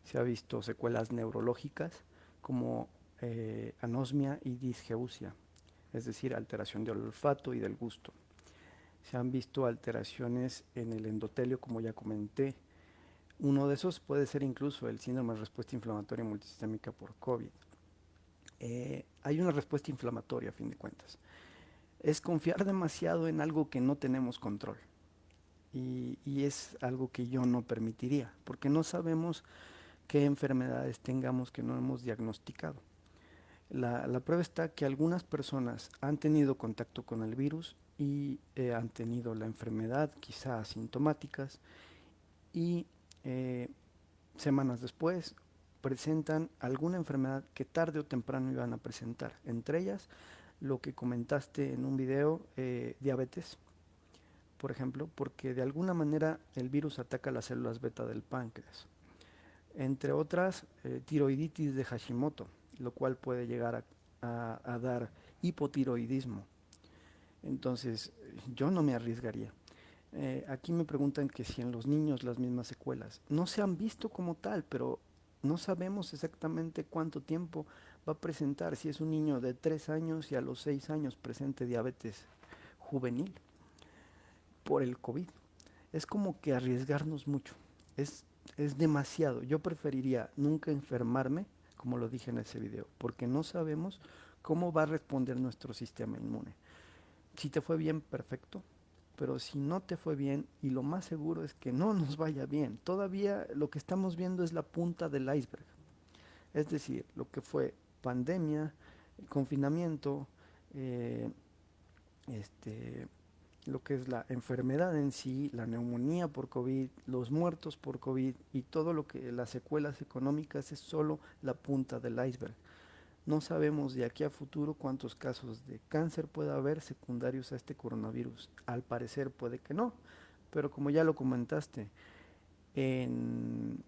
Se ha visto secuelas neurológicas como anosmia y disgeusia, es decir, alteración del olfato y del gusto. Se han visto alteraciones en el endotelio, como ya comenté. Uno de esos puede ser incluso el síndrome de respuesta inflamatoria multisistémica por COVID. Hay una respuesta inflamatoria, a fin de cuentas. Es confiar demasiado en algo que no tenemos control. Y es algo que yo no permitiría, porque no sabemos qué enfermedades tengamos que no hemos diagnosticado. La prueba está que algunas personas han tenido contacto con el virus y han tenido la enfermedad, quizá asintomáticas, y semanas después presentan alguna enfermedad que tarde o temprano iban a presentar. Entre ellas, lo que comentaste en un video, diabetes, por ejemplo, porque de alguna manera el virus ataca las células beta del páncreas. Entre otras, tiroiditis de Hashimoto, lo cual puede llegar a dar hipotiroidismo. Entonces, yo no me arriesgaría. Aquí me preguntan que si en los niños las mismas secuelas no se han visto como tal, pero no sabemos exactamente cuánto tiempo va a presentar. Si es un niño de 3 años y a los 6 años presente diabetes juvenil por el COVID. Es como que arriesgarnos mucho. Es demasiado. Yo preferiría nunca enfermarme, como lo dije en ese video, porque no sabemos cómo va a responder nuestro sistema inmune. Si te fue bien, perfecto, pero si no te fue bien, y lo más seguro es que no nos vaya bien, todavía lo que estamos viendo es la punta del iceberg. Es decir, lo que fue pandemia, confinamiento, eh, este, lo que es la enfermedad en sí, la neumonía por COVID, los muertos por COVID y todo lo que las secuelas económicas es solo la punta del iceberg. No sabemos de aquí a futuro cuántos casos de cáncer pueda haber secundarios a este coronavirus. Al parecer puede que no, pero como ya lo comentaste, en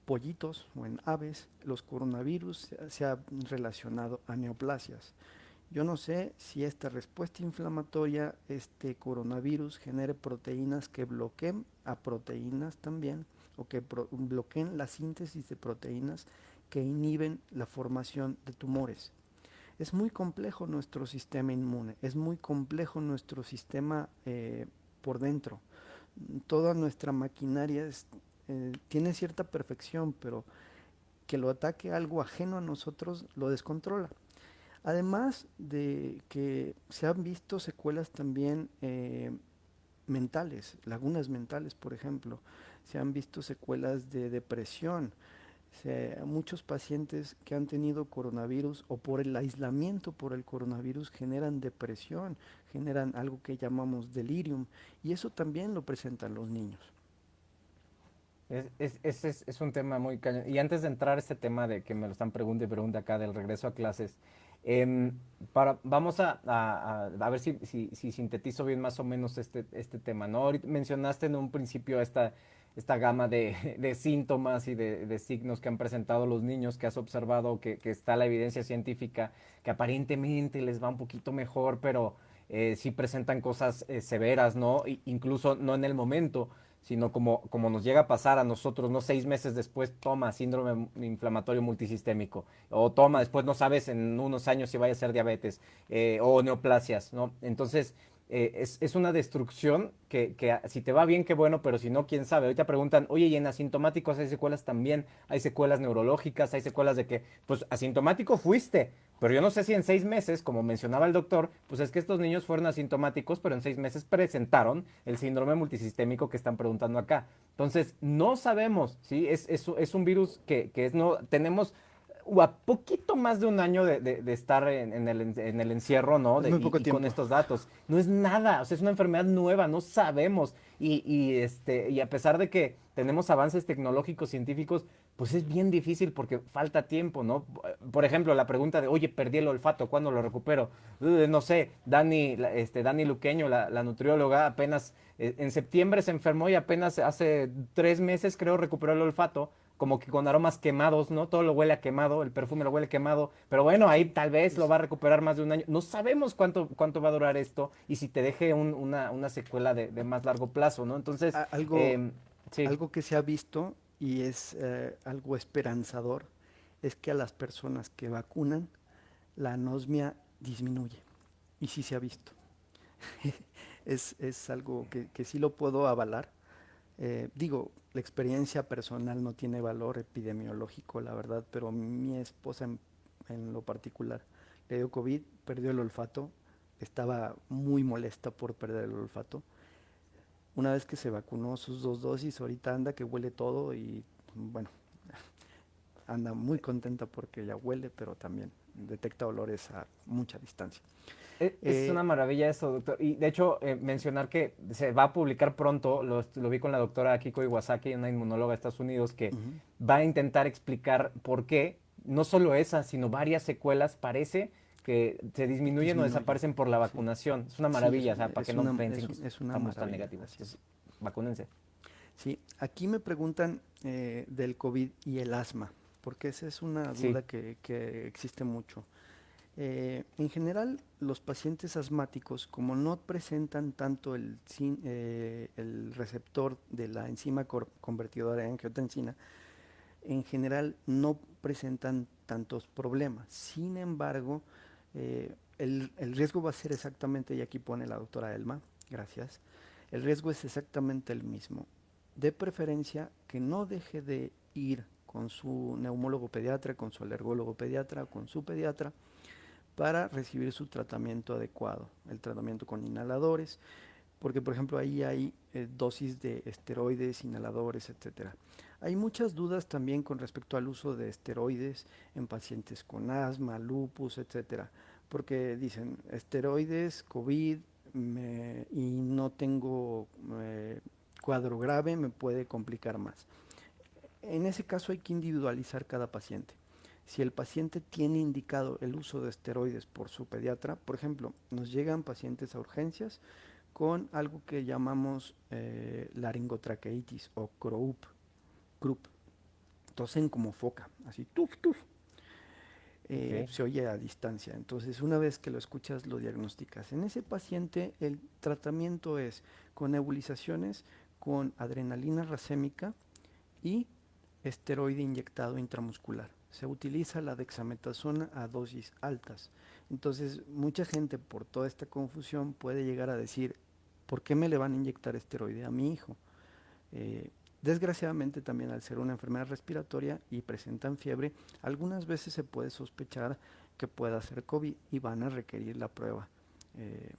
pollitos o en aves los coronavirus se han relacionado a neoplasias. Yo no sé si esta respuesta inflamatoria, este coronavirus, genere proteínas que bloqueen a proteínas también, o que bloqueen la síntesis de proteínas que inhiben la formación de tumores. Es muy complejo nuestro sistema inmune, es muy complejo nuestro sistema por dentro. Toda nuestra maquinaria tiene cierta perfección, pero que lo ataque algo ajeno a nosotros lo descontrola. Además de que se han visto secuelas también mentales, lagunas mentales, por ejemplo. Se han visto secuelas de depresión. Muchos pacientes que han tenido coronavirus o por el aislamiento por el coronavirus generan depresión, generan algo que llamamos delirium, y eso también lo presentan los niños. Es un tema muy cañón. Y antes de entrar a este tema de que me lo están preguntando y pregunta acá del regreso a clases, em, vamos a ver si sintetizo bien más o menos este tema, ¿no? Ahorita mencionaste en un principio esta gama de síntomas y de signos que han presentado los niños, que has observado, que está la evidencia científica, que aparentemente les va un poquito mejor, pero sí presentan cosas severas, ¿no? Incluso no en el momento, sino como nos llega a pasar a nosotros, ¿no? 6 meses después, toma síndrome inflamatorio multisistémico, o toma, después no sabes en unos años si vaya a ser diabetes, o neoplasias, ¿no? Entonces, es una destrucción que si te va bien, qué bueno, pero si no, quién sabe. Ahorita preguntan, oye, y en asintomáticos hay secuelas también, hay secuelas neurológicas, hay secuelas de que, pues, asintomático fuiste, pero yo no sé si en 6 meses, como mencionaba el doctor, pues es que estos niños fueron asintomáticos, pero en 6 meses presentaron el síndrome multisistémico que están preguntando acá. Entonces, no sabemos, ¿sí? Es un virus que no, tenemos a poquito más de un año de estar en el encierro, ¿no? Es muy poco Y con tiempo. estos datos. No es nada, o sea, es una enfermedad nueva, no sabemos. Y a pesar de que tenemos avances tecnológicos, científicos, pues es bien difícil porque falta tiempo, ¿no? Por ejemplo, la pregunta de, oye, perdí el olfato, ¿cuándo lo recupero? No sé, Dani Luqueño, la nutrióloga, apenas en septiembre se enfermó y apenas hace 3 meses, creo, recuperó el olfato, como que con aromas quemados, ¿no? Todo lo huele a quemado, el perfume lo huele quemado, pero bueno, ahí tal vez lo va a recuperar más de un año. No sabemos cuánto va a durar esto y si te deje una secuela de más largo plazo, ¿no? Entonces, Algo, sí. algo que se ha visto y es algo esperanzador es que a las personas que vacunan la anosmia disminuye. Y sí se ha visto. Es algo que sí lo puedo avalar. Digo, la experiencia personal no tiene valor epidemiológico, la verdad, pero mi esposa en lo particular le dio COVID, perdió el olfato, estaba muy molesta por perder el olfato. Una vez que se vacunó sus 2 dosis, ahorita anda que huele todo y bueno, anda muy contenta porque ya huele, pero también detecta olores a mucha distancia. Es Eh, una maravilla eso, doctor. Y de hecho, mencionar que se va a publicar pronto, lo vi con la doctora Kiko Iwasaki, una inmunóloga de Estados Unidos, que Ujú. va a intentar explicar por qué, no solo esa, sino varias secuelas, parece que se disminuyen o Disminuyen. desaparecen por la Sí, vacunación. Es una sí, maravilla, o sea, para que no piensen que es una estamos tan maravilla, negativos. así es. Entonces, vacúnense. Sí, aquí me preguntan del COVID y el asma, porque esa es una Sí, duda que existe mucho. En general, los pacientes asmáticos, como no presentan tanto el receptor de la enzima convertidora de angiotensina, en general no presentan tantos problemas. Sin embargo, el riesgo va a ser exactamente, y aquí pone la doctora Elma, gracias, el riesgo es exactamente el mismo. De preferencia que no deje de ir con su neumólogo pediatra, con su alergólogo pediatra, con su pediatra, para recibir su tratamiento adecuado, el tratamiento con inhaladores, porque por ejemplo ahí hay dosis de esteroides, inhaladores, etcétera. Hay muchas dudas también con respecto al uso de esteroides en pacientes con asma, lupus, etcétera, porque dicen esteroides, COVID y no tengo cuadro grave, me puede complicar más. En ese caso hay que individualizar cada paciente. Si el paciente tiene indicado el uso de esteroides por su pediatra, por ejemplo, nos llegan pacientes a urgencias con algo que llamamos laringotraqueitis o CRUP. Tosen como foca, así, tuf, tuf. ok. Se oye a distancia. Entonces, una vez que lo escuchas, lo diagnosticas. En ese paciente, el tratamiento es con nebulizaciones, con adrenalina racémica y esteroide inyectado intramuscular. Se utiliza la dexametasona a dosis altas. Entonces, mucha gente por toda esta confusión puede llegar a decir, ¿por qué me le van a inyectar esteroide a mi hijo? Eh, Desgraciadamente también al ser una enfermedad respiratoria y presentan fiebre, algunas veces se puede sospechar que pueda ser COVID y van a requerir la prueba eh,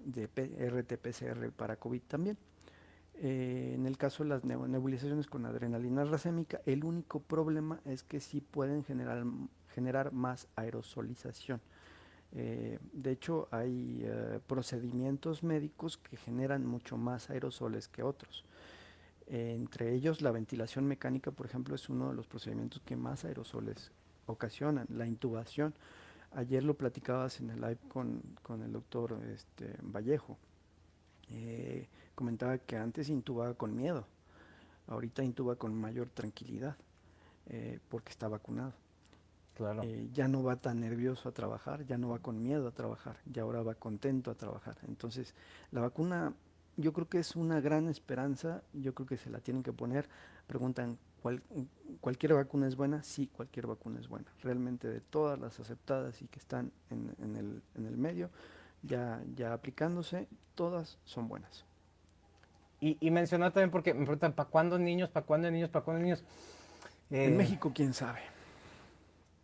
de RT-PCR para COVID también. En el caso de las nebulizaciones con adrenalina racémica, el único problema es que sí pueden generar más aerosolización. De hecho, hay procedimientos médicos que generan mucho más aerosoles que otros. Entre ellos, la ventilación mecánica, por ejemplo, es uno de los procedimientos que más aerosoles ocasionan. La intubación, ayer lo platicabas en el live con el doctor Vallejo. Comentaba que antes intubaba con miedo, ahorita intuba con mayor tranquilidad porque está vacunado. Claro. Ya no va tan nervioso a trabajar, ya no va con miedo a trabajar, ya ahora va contento a trabajar. Entonces, la vacuna yo creo que es una gran esperanza, yo creo que se la tienen que poner. Preguntan, ¿cualquier vacuna es buena? Sí, cualquier vacuna es buena. Realmente de todas las aceptadas y que están en el medio, ya aplicándose, todas son buenas. Y mencionar también porque me preguntan, ¿para cuándo niños? ¿Para cuándo niños? ¿Para cuándo niños? En Eh, México, quién sabe.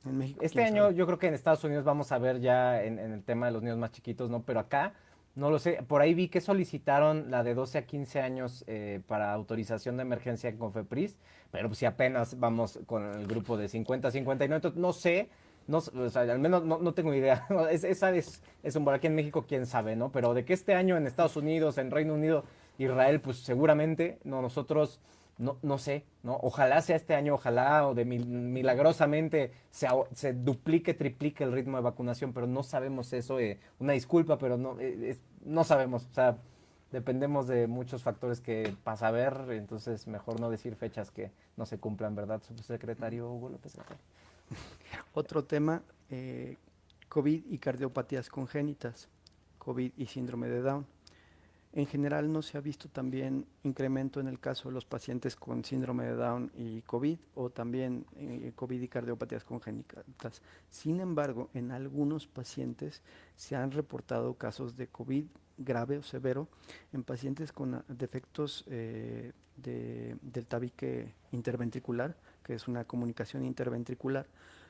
En México, Este quién año sabe. yo creo que en Estados Unidos vamos a ver ya en el tema de los niños más chiquitos, ¿no? Pero acá, no lo sé. Por ahí vi que solicitaron la de 12 a 15 años para autorización de emergencia en Confepris, pero pues si apenas vamos con el grupo de 50 a 59, entonces no sé, no, o sea, al menos no tengo idea. Esa es un por aquí en México, quién sabe, ¿no? Pero de que este año en Estados Unidos, en Reino Unido, Israel, pues seguramente, no, nosotros no sé, ¿no? Ojalá sea este año, ojalá o milagrosamente se duplique, triplique el ritmo de vacunación, pero no sabemos eso. Una disculpa, pero no sabemos. O sea, dependemos de muchos factores que pasa a ver, entonces mejor no decir fechas que no se cumplan, ¿verdad, subsecretario Hugo López Gatell? Otro tema, COVID y cardiopatías congénitas, COVID y síndrome de Down. En general no se ha visto también incremento en el caso de los pacientes con síndrome de Down y COVID o también COVID y cardiopatías congénitas. Sin embargo, en algunos pacientes se han reportado casos de COVID grave o severo en pacientes con defectos del tabique interventricular, que es una comunicación interventricular,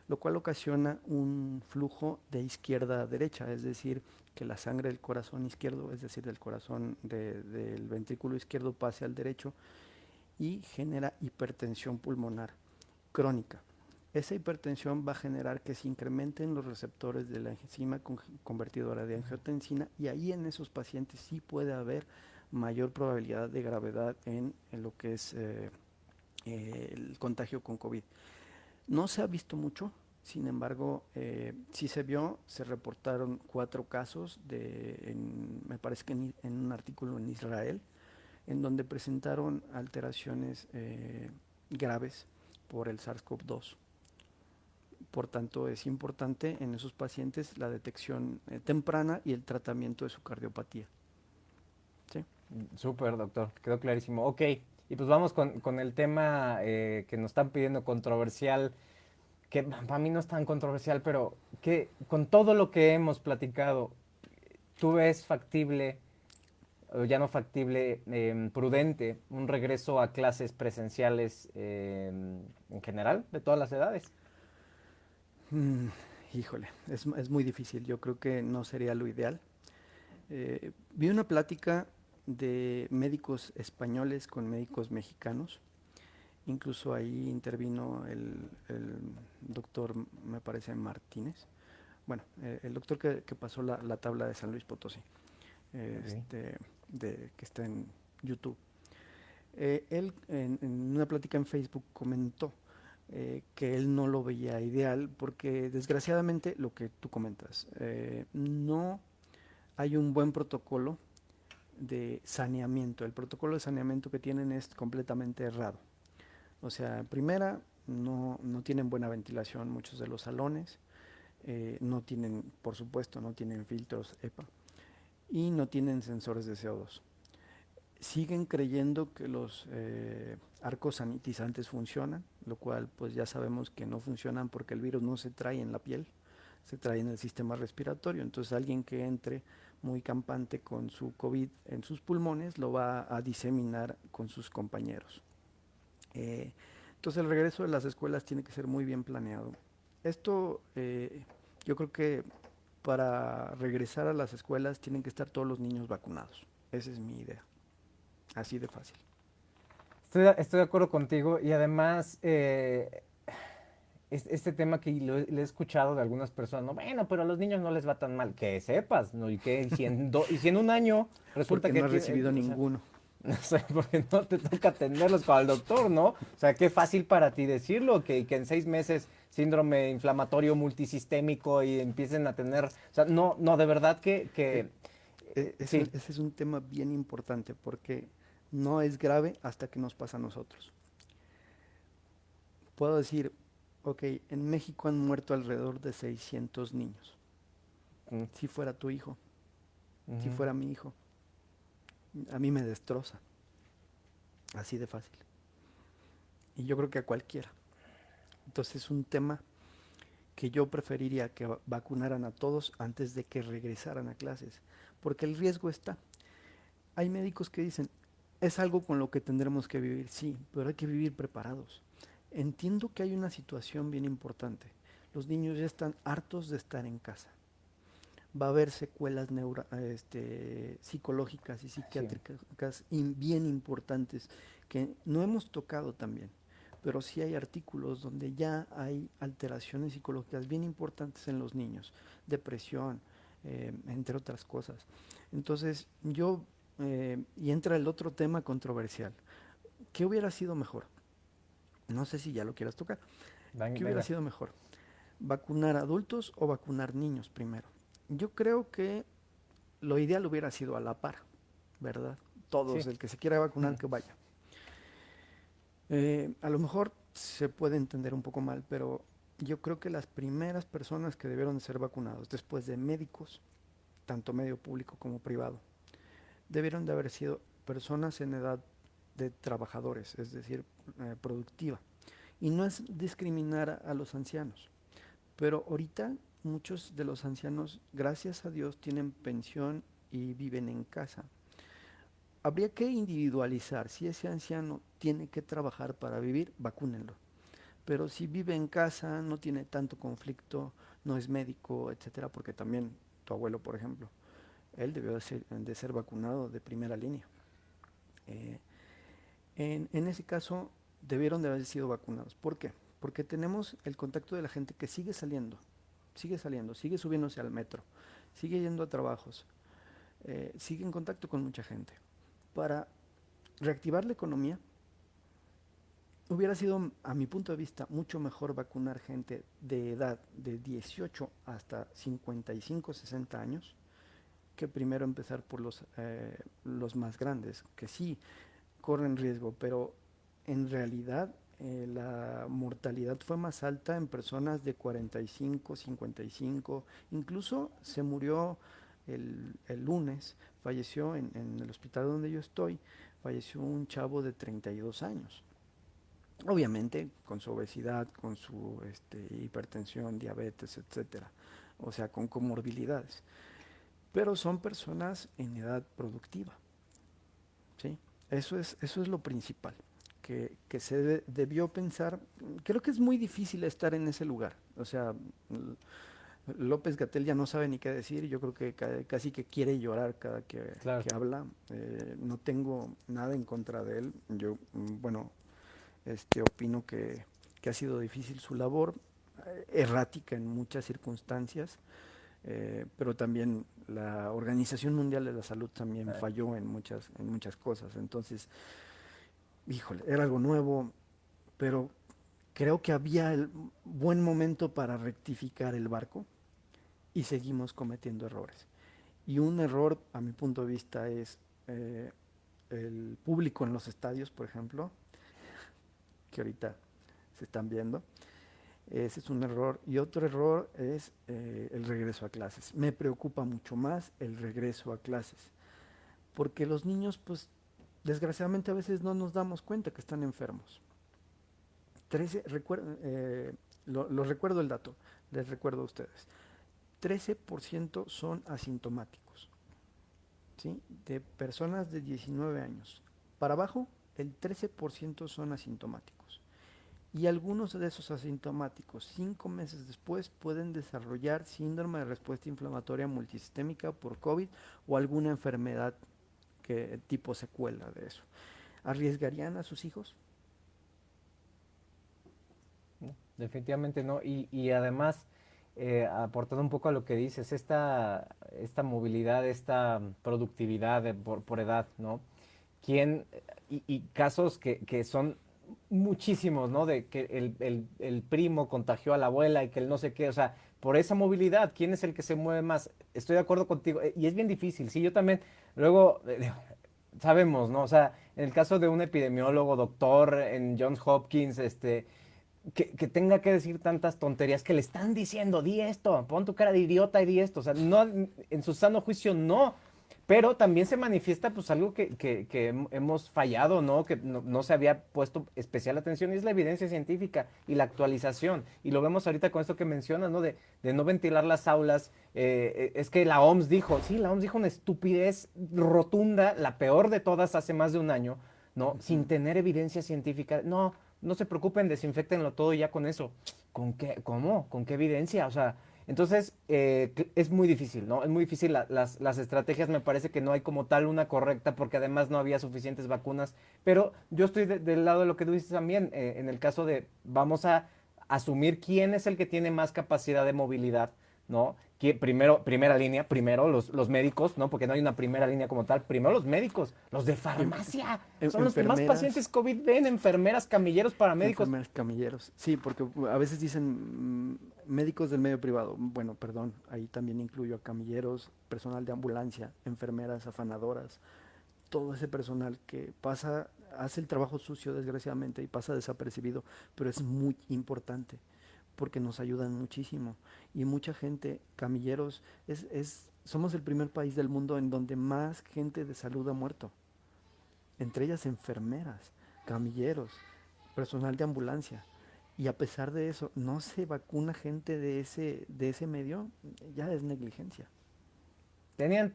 lo cual ocasiona un flujo de izquierda a derecha, es decir, que la sangre del corazón izquierdo, es decir, del corazón del ventrículo izquierdo pase al derecho y genera hipertensión pulmonar crónica. Esa hipertensión va a generar que se incrementen los receptores de la enzima convertidora de angiotensina y ahí en esos pacientes sí puede haber mayor probabilidad de gravedad en lo que es el contagio con COVID. No se ha visto mucho, sin embargo, sí se vio, se reportaron 4 casos, me parece que en un artículo en Israel, en donde presentaron alteraciones graves por el SARS-CoV-2. Por tanto, es importante en esos pacientes la detección temprana y el tratamiento de su cardiopatía. ¿Sí? Súper, doctor, quedó clarísimo. Ok, y pues vamos con el tema que nos están pidiendo controversial, que para mí no es tan controversial, pero que con todo lo que hemos platicado, ¿tú ves factible, o ya no factible, prudente, un regreso a clases presenciales en general, de todas las edades? Mm, híjole, es muy difícil. Yo creo que no sería lo ideal. Vi una plática de médicos españoles con médicos mexicanos. Incluso ahí intervino el doctor, me parece, Martínez. Bueno, el doctor que pasó la tabla de San Luis Potosí, Ok. este, que está en YouTube. Él en una plática en Facebook comentó que él no lo veía ideal porque desgraciadamente lo que tú comentas, no hay un buen protocolo de saneamiento. El protocolo de saneamiento que tienen es completamente errado. O sea, primera, no tienen buena ventilación muchos de los salones, no tienen, por supuesto, no tienen filtros EPA y no tienen sensores de CO2. Siguen creyendo que los arcos sanitizantes funcionan, lo cual pues ya sabemos que no funcionan porque el virus no se trae en la piel, se trae en el sistema respiratorio. Entonces alguien que entre muy campante con su COVID en sus pulmones lo va a diseminar con sus compañeros. Eh, entonces el regreso de las escuelas tiene que ser muy bien planeado. Esto yo creo que para regresar a las escuelas tienen que estar todos los niños vacunados. Esa es mi idea. Así de fácil. Estoy de acuerdo contigo y además este tema que le he escuchado de algunas personas, no, bueno, pero a los niños no les va tan mal, que sepas, ¿no? Y si en un año resulta Porque que no he tiene, recibido o sea, ninguno. no sé, porque no te toca atenderlos con el doctor, ¿no? O sea, qué fácil para ti decirlo, que en 6 meses síndrome inflamatorio multisistémico y empiecen a tener, o sea, no, de verdad Eh, sí. ese es un tema bien importante porque no es grave hasta que nos pasa a nosotros. Puedo decir, ok, en México han muerto alrededor de 600 niños. Mm, Si fuera tu hijo, si ujú. fuera mi hijo, a mí me destroza. Así de fácil. Y yo creo que a cualquiera. Entonces es un tema que yo preferiría que vacunaran a todos antes de que regresaran a clases. Porque el riesgo está. Hay médicos que dicen, es algo con lo que tendremos que vivir, sí, pero hay que vivir preparados. Entiendo que hay una situación bien importante. Los niños ya están hartos de estar en casa. Va a haber secuelas psicológicas y Sí. psiquiátricas bien importantes que no hemos tocado también, pero sí hay artículos donde ya hay alteraciones psicológicas bien importantes en los niños, depresión, entre otras cosas. Entonces y entra el otro tema controversial. ¿Qué hubiera sido mejor? No sé si ya lo quieras tocar. ¿Qué hubiera Venga. sido mejor? ¿Vacunar adultos o vacunar niños primero? Yo creo que lo ideal hubiera sido a la par, ¿verdad? Todos, Sí. el que se quiera vacunar, Mm. que vaya. A lo mejor se puede entender un poco mal, pero yo creo que las primeras personas que debieron de ser vacunados, después de médicos, tanto medio público como privado, debieron de haber sido personas en edad de trabajadores, es decir, productiva. Y no es discriminar a los ancianos, pero ahorita muchos de los ancianos, gracias a Dios, tienen pensión y viven en casa. Habría que individualizar. Si ese anciano tiene que trabajar para vivir, vacúnenlo. Pero si vive en casa, no tiene tanto conflicto, no es médico, etcétera, porque también tu abuelo, por ejemplo, él debió de ser vacunado de primera línea. Eh, en ese caso, debieron de haber sido vacunados. ¿Por qué? Porque tenemos el contacto de la gente que sigue saliendo, sigue subiéndose al metro, sigue yendo a trabajos, sigue en contacto con mucha gente. Para reactivar la economía, hubiera sido, a mi punto de vista, mucho mejor vacunar gente de edad de 18 hasta 55, 60 años, que primero empezar por los más grandes, que sí corren riesgo, pero en realidad la mortalidad fue más alta en personas de 45, 55, incluso se murió el lunes, falleció en el hospital donde yo estoy, falleció un chavo de 32 años. Obviamente con su obesidad, con su hipertensión, diabetes, etcétera. O sea, con comorbilidades. Pero son personas en edad productiva. ¿Sí? Eso es lo principal. Que debió pensar. Creo que es muy difícil estar en ese lugar. O sea, López Gatell ya no sabe ni qué decir. Yo creo que casi que quiere llorar cada Claro. que habla. No tengo nada en contra de él. Yo, bueno, opino que ha sido difícil su labor, errática en muchas circunstancias, pero también la Organización Mundial de la Salud también falló en muchas cosas. Entonces, híjole, era algo nuevo, pero creo que había el buen momento para rectificar el barco y seguimos cometiendo errores. Y un error, a mi punto de vista, es el público en los estadios, por ejemplo, que ahorita se están viendo. Ese es un error. Y otro error es el regreso a clases. Me preocupa mucho más el regreso a clases. Porque los niños, pues, desgraciadamente a veces no nos damos cuenta que están enfermos. 13, lo recuerdo el dato, les recuerdo a ustedes. 13% son asintomáticos, ¿sí? De personas de 19 años. Para abajo, el 13% son asintomáticos. Y algunos de esos asintomáticos, 5 meses después, pueden desarrollar síndrome de respuesta inflamatoria multisistémica por COVID o alguna enfermedad tipo secuela de eso. ¿Arriesgarían a sus hijos? No, definitivamente no. Y además, aportando un poco a lo que dices, esta movilidad, esta productividad por edad, ¿no? ¿Quién, y casos que son muchísimos, ¿no? De que el primo contagió a la abuela y que el no sé qué, o sea, por esa movilidad, ¿quién es el que se mueve más? Estoy de acuerdo contigo, y es bien difícil, sí, yo también, luego, sabemos, ¿no? O sea, en el caso de un epidemiólogo, doctor en Johns Hopkins, que tenga que decir tantas tonterías que le están diciendo, di esto, pon tu cara de idiota y di esto. O sea, no, en su sano juicio no. Pero también se manifiesta pues algo que hemos fallado, ¿no? Que no se había puesto especial atención y es la evidencia científica y la actualización. Y lo vemos ahorita con esto que mencionas, ¿no? De no ventilar las aulas. Es que la OMS dijo, sí, la OMS dijo una estupidez rotunda, la peor de todas hace más de un año, ¿no? Sin Ujú. tener evidencia científica. No, no se preocupen, desinfectenlo todo ya con eso. ¿Con qué? ¿Cómo? ¿Con qué evidencia? O sea, entonces es muy difícil, ¿no? Es muy difícil las estrategias, me parece que no hay como tal una correcta porque además no había suficientes vacunas, pero yo estoy del lado de lo que tú dices también, en el caso de vamos a asumir quién es el que tiene más capacidad de movilidad, ¿no? Que primera línea, primero los médicos, ¿no? Porque no hay una primera línea como tal. Primero los médicos, los de En- farmacia. Son los que más enfermeras, pacientes COVID ven, enfermeras, camilleros, paramédicos. enfermeras, camilleros. Sí, porque a veces dicen médicos del medio privado. Bueno, perdón, ahí también incluyo a camilleros, personal de ambulancia, enfermeras, afanadoras, todo ese personal que pasa, hace el trabajo sucio desgraciadamente y pasa desapercibido, pero es muy importante porque nos ayudan muchísimo. Y mucha gente, camilleros, somos el primer país del mundo en donde más gente de salud ha muerto, entre ellas enfermeras, camilleros, personal de ambulancia. Y a pesar de eso, no se vacuna gente de ese medio, ya es negligencia. Tenían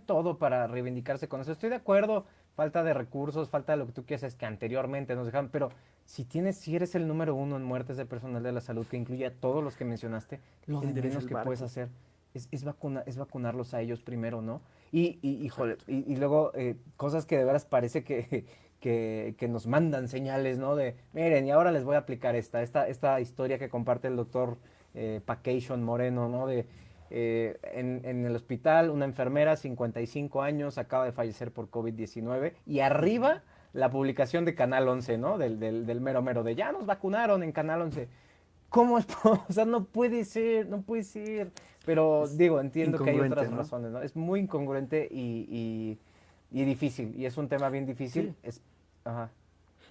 todo para reivindicarse con eso. Estoy de acuerdo, falta de recursos, falta de lo que tú quieras, es que anteriormente nos dejaban, pero si eres el número uno en muertes de personal de la salud, que incluye a todos los que mencionaste, lo de Endereza menos el que puedes barco. hacer es vacunarlos a ellos primero, ¿no? Híjole, Exacto. y luego cosas que de veras parece que nos mandan señales, ¿no? De, miren, y ahora les voy a aplicar esta historia que comparte el doctor Pacation Moreno, ¿no? En el hospital, una enfermera, 55 años, acaba de fallecer por COVID-19 y Ujú. arriba la publicación de Canal 11, ¿no? Del mero mero, de ya nos vacunaron en Canal 11. ¿Cómo es? O sea, no puede ser, no puede ser. Pero Es digo, entiendo que hay incongruente, otras ¿no? razones, ¿no? Es muy incongruente y difícil, y es un tema bien difícil. Sí, Ajá,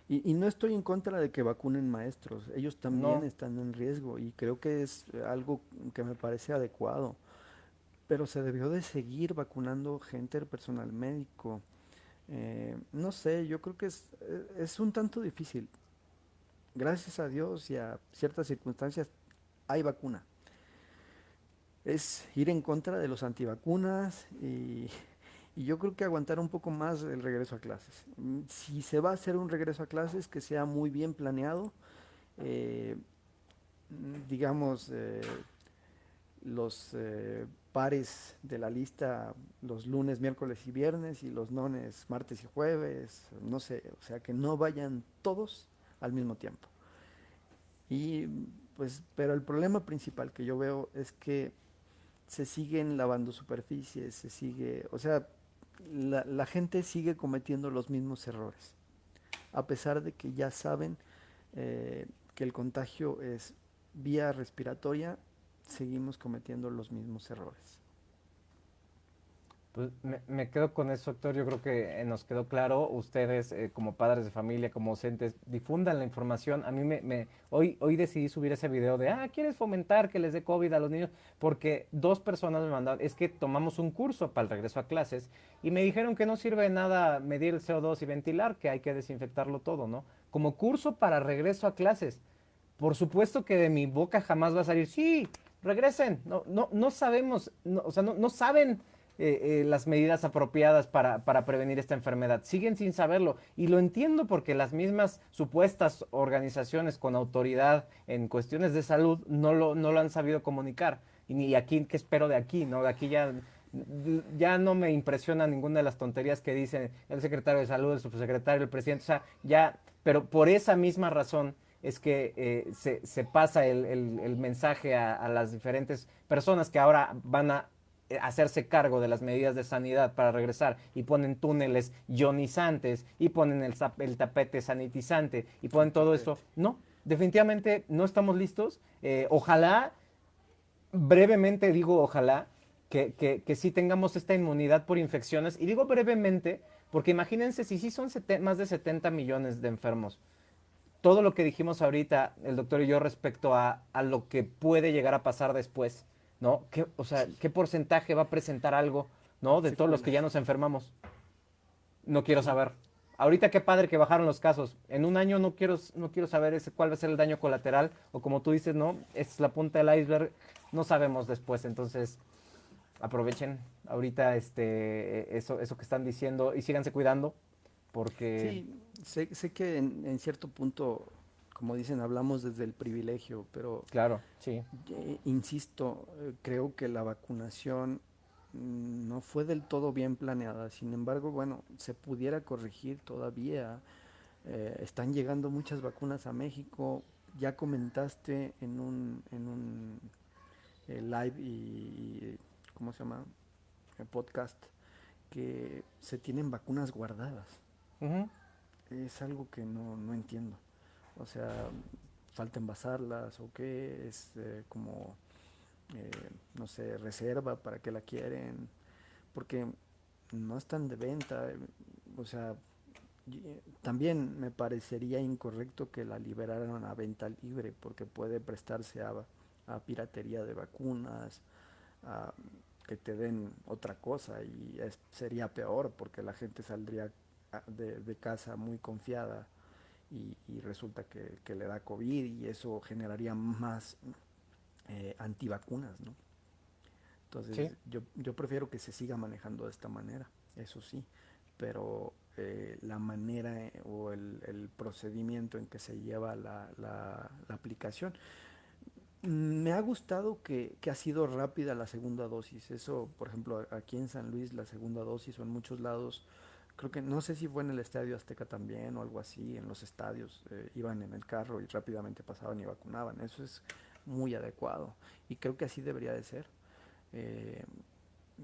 y no estoy en contra de que vacunen maestros, ellos también no. están en riesgo y creo que es algo que me parece adecuado, pero se debió de seguir vacunando gente del personal médico. No sé, yo creo que es un tanto difícil. Gracias a Dios y a ciertas circunstancias hay vacuna. Es ir en contra de los antivacunas y yo creo que aguantar un poco más el regreso a clases. Si se va a hacer un regreso a clases, que sea muy bien planeado. eh, digamos, los pares de la lista los lunes, miércoles y viernes y los nones martes y jueves, no sé, o sea, que no vayan todos al mismo tiempo. Y pues, pero el problema principal que yo veo es que se siguen lavando superficies, se sigue, o sea, la gente sigue cometiendo los mismos errores, a pesar de que ya saben que el contagio es vía respiratoria, seguimos cometiendo los mismos errores. Pues me quedo con eso, doctor. Yo creo que nos quedó claro. Ustedes, como padres de familia, como docentes, difundan la información. A mí hoy decidí subir ese video de, ¿quieres fomentar que les dé COVID a los niños? Porque dos personas me mandaron, es que tomamos un curso para el regreso a clases y me dijeron que no sirve de nada medir el CO2 y ventilar, que hay que desinfectarlo todo, ¿no? Como curso para regreso a clases. Por supuesto que de mi boca jamás va a salir, sí, regresen. No, no, no sabemos, o sea, no saben las medidas apropiadas para prevenir esta enfermedad. Siguen sin saberlo. Y lo entiendo porque las mismas supuestas organizaciones con autoridad en cuestiones de salud no lo han sabido comunicar. Y aquí, ¿qué espero de aquí? ¿No? De aquí ya no me impresiona ninguna de las tonterías que dicen el secretario de salud, el subsecretario, el presidente. O sea, ya, pero por esa misma razón es que se pasa el mensaje a las diferentes personas que ahora van a hacerse cargo de las medidas de sanidad para regresar y ponen túneles ionizantes y ponen el tapete sanitizante y El ponen todo esto. tapete. No, definitivamente no estamos listos. Ojalá, brevemente digo ojalá, que sí tengamos esta inmunidad por infecciones. Y digo brevemente porque imagínense si sí son más de 70 millones de enfermos, todo lo que dijimos ahorita, el doctor y yo, respecto a lo que puede llegar a pasar después, ¿no? O sea, Sí, ¿qué porcentaje va a presentar algo, ¿no? De todos los que ya secuelas. nos enfermamos. No quiero Sí, saber. Ahorita qué padre que bajaron los casos. En un año no quiero saber cuál va a ser el daño colateral. O como tú dices, ¿no? Es la punta del iceberg. No sabemos después. Entonces, aprovechen ahorita eso que están diciendo y síganse cuidando. Porque, sí, sé que en cierto punto, como dicen, hablamos desde el privilegio, pero claro, sí. insisto, creo que la vacunación no fue del todo bien planeada. Sin embargo, bueno, se pudiera corregir todavía. Están llegando muchas vacunas a México. Ya comentaste live ¿cómo se llama? Podcast, que se tienen vacunas guardadas. Ujú. Es algo que no entiendo. O sea, falta envasarlas o qué, es como, eh, no sé, reserva, para qué la quieren, porque no están de venta. O sea, también me parecería incorrecto que la liberaran a venta libre, porque puede prestarse a piratería de vacunas, a que te den otra cosa, y sería peor porque la gente saldría de casa muy confiada y resulta que le da COVID, y eso generaría más antivacunas, ¿no? Sí. Entonces yo prefiero que se siga manejando de esta manera, eso sí, pero la manera o el procedimiento en que se lleva la aplicación, me ha gustado que ha sido rápida la segunda dosis. Eso, por ejemplo, aquí en San Luis, la segunda dosis, o en muchos lados, creo que no sé si fue en el Estadio Azteca también o algo así, en los estadios, iban en el carro y rápidamente pasaban y vacunaban. Eso es muy adecuado y creo que así debería de ser. Eh,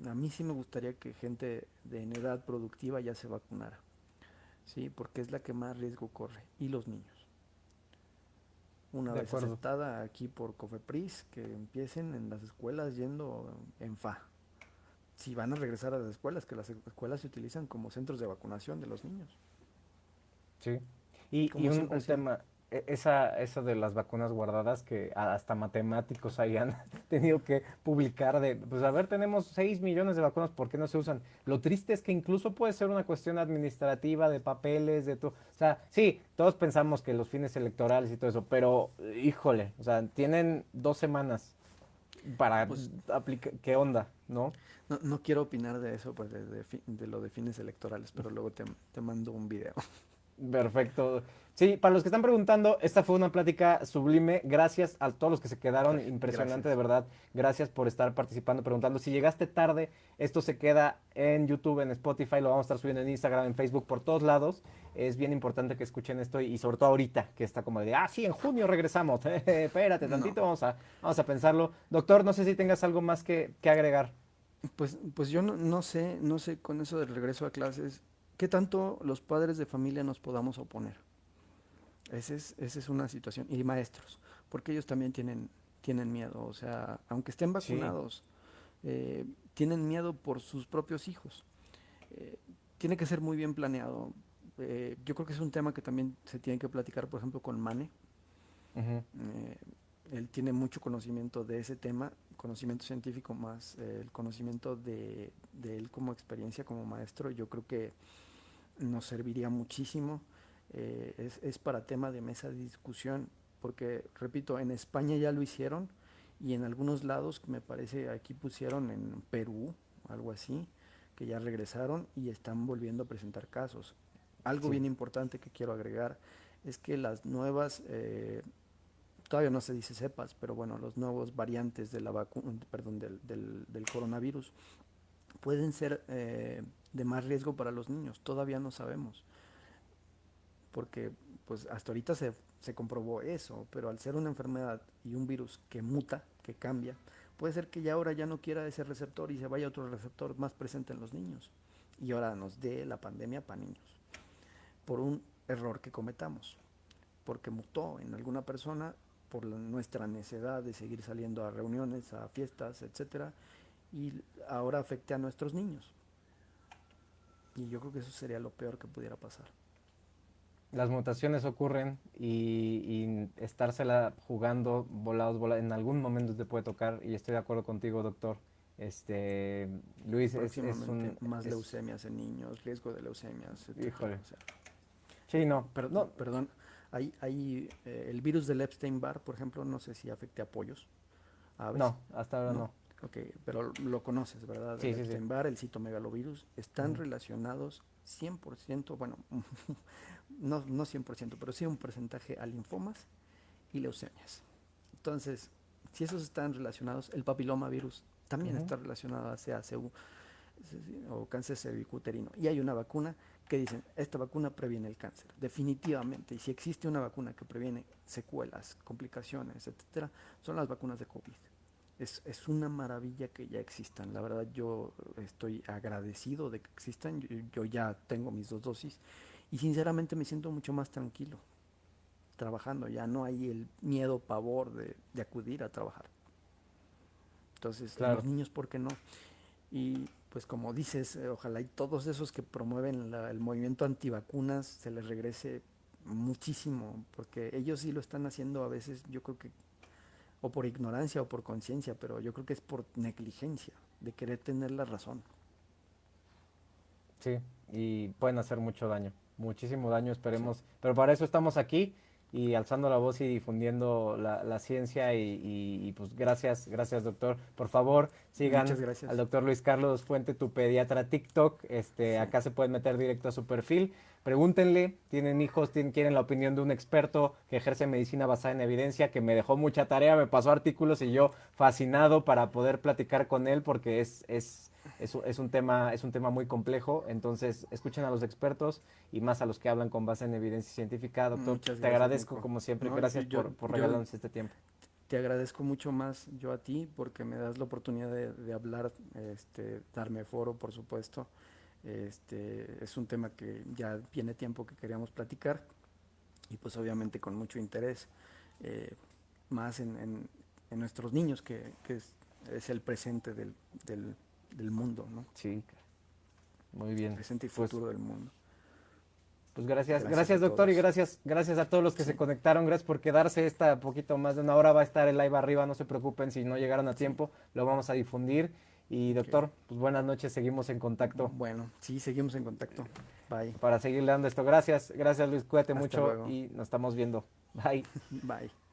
a mí sí me gustaría que gente de en edad productiva ya se vacunara, sí, porque es la que más riesgo corre, y los niños. Una De vez acuerdo. aceptada aquí por Cofepris, que empiecen en las escuelas yendo en fa. Si van a regresar a las escuelas, que las escuelas se utilizan como centros de vacunación de los niños, Sí. Y como siempre ha un sido. tema, eso de las vacunas guardadas que hasta matemáticos hayan tenido que publicar de, pues a ver, tenemos 6 millones de vacunas, ¿por qué no se usan? Lo triste es que incluso puede ser una cuestión administrativa, de papeles, de todo. O sea, sí, todos pensamos que los fines electorales y todo eso, pero híjole, o sea, tienen 2 semanas para Pues aplicar, ¿qué onda? ¿No? no quiero opinar de eso, pues de lo de fines electorales, pero luego te mando un video. Perfecto. Sí, para los que están preguntando, esta fue una plática sublime. Gracias a todos los que se quedaron. Impresionante, de Gracias. verdad. Gracias por estar participando, preguntando. Si llegaste tarde, esto se queda en YouTube, en Spotify, lo vamos a estar subiendo en Instagram, en Facebook, por todos lados. Es bien importante que escuchen esto y sobre todo ahorita, que está como de, sí, en junio regresamos. Espérate No, tantito, vamos a pensarlo. Doctor, no sé si tengas algo más que agregar. pues yo no sé con eso del regreso a clases, qué tanto los padres de familia nos podamos oponer. Esa es una situación. Y maestros, porque ellos también tienen miedo. O sea, aunque estén Sí, vacunados, eh, tienen miedo por sus propios hijos. Eh, tiene que ser muy bien planeado. Yo creo que es un tema que también se tiene que platicar, por ejemplo, con Mane. ujú, Eh, él tiene mucho conocimiento de ese tema, conocimiento científico más el conocimiento de él como experiencia como maestro. Yo creo que nos serviría muchísimo. Es para tema de mesa de discusión, porque, repito, en España ya lo hicieron, y en algunos lados, me parece, aquí pusieron en Perú, algo así, que ya regresaron y están volviendo a presentar casos. Algo sí. bien importante que quiero agregar es que las nuevas, todavía no se dice cepas, pero bueno, los nuevos variantes de la vacuna, perdón, del coronavirus, pueden ser de más riesgo para los niños. Todavía no sabemos, porque pues hasta ahorita se comprobó eso, pero al ser una enfermedad y un virus que muta, que cambia, puede ser que ya ahora ya no quiera ese receptor y se vaya a otro receptor más presente en los niños. Y ahora nos dé la pandemia para niños, por un error que cometamos, porque mutó en alguna persona por nuestra necesidad de seguir saliendo a reuniones, a fiestas, etcétera, y ahora afecte a nuestros niños. Y yo creo que eso sería lo peor que pudiera pasar. Las mutaciones ocurren y estársela jugando en algún momento te puede tocar y estoy de acuerdo contigo, doctor. Este, Luis, Próximamente más leucemias en niños, riesgo de leucemias, etcétera. híjole, O sea, sí, no, no, perdón, hay el virus del Epstein-Barr, por ejemplo, no sé si afecte a pollos, aves, no, hasta ahora ¿no? no. Ok, pero lo conoces, ¿verdad? El Sí, sí, sí. Epstein-Barr, el citomegalovirus, están Ujú. relacionados 100%, bueno, no 100%, pero sí un porcentaje a linfomas y leucemias. Entonces, si esos están relacionados, el papilomavirus también Ujú. está relacionado a CACU o cáncer cervicuterino. Y hay una vacuna que dicen, esta vacuna previene el cáncer, definitivamente. Y si existe una vacuna que previene secuelas, complicaciones, etcétera, son las vacunas de COVID. Es una maravilla que ya existan. La verdad yo estoy agradecido de que existan. Yo ya tengo mis 2 dosis y sinceramente me siento mucho más tranquilo trabajando. Ya no hay el miedo, pavor de acudir a trabajar. Entonces, los Claro. niños, ¿por qué no? Y pues como dices, ojalá y todos esos que promueven el movimiento antivacunas se les regrese muchísimo, porque ellos sí lo están haciendo a veces, yo creo que o por ignorancia o por conciencia, pero yo creo que es por negligencia, de querer tener la razón. Sí, y pueden hacer mucho daño, muchísimo daño, Sí. esperemos. Pero para eso estamos aquí y alzando la voz y difundiendo la ciencia y, pues gracias, gracias doctor. Por favor, sigan Muchas al gracias. doctor Luis Carlos Fuente, tu pediatra TikTok. Sí. Acá se pueden meter directo a su perfil. Pregúntenle, tienen hijos, quieren la opinión de un experto que ejerce medicina basada en evidencia, que me dejó mucha tarea, me pasó artículos y yo fascinado para poder platicar con él porque es un tema muy complejo, entonces escuchen a los expertos y más a los que hablan con base en evidencia científica. Doctor, Muchas te gracias, agradezco Nico. como siempre, No, gracias por yo regalarnos este tiempo. te agradezco mucho más yo a ti porque me das la oportunidad de hablar, darme foro, por supuesto. Es un tema que ya tiene tiempo que queríamos platicar y pues obviamente con mucho interés, eh, más en nuestros niños que es el presente del mundo, ¿no? Sí, muy bien. Presente y Pues, futuro del mundo. pues gracias, Gracias a gracias doctor y todos. gracias, gracias a todos los que Sí, se conectaron, gracias por quedarse esta poquito más de una hora, va a estar el live arriba, no se preocupen si no llegaron a sí, tiempo, lo vamos a difundir. Y ok. doctor, pues buenas noches, seguimos en contacto Bueno, sí, seguimos en contacto. Bye. para seguirle dando esto. Gracias, gracias Luis, cuídate Hasta mucho luego. y nos estamos viendo. Bye. Bye.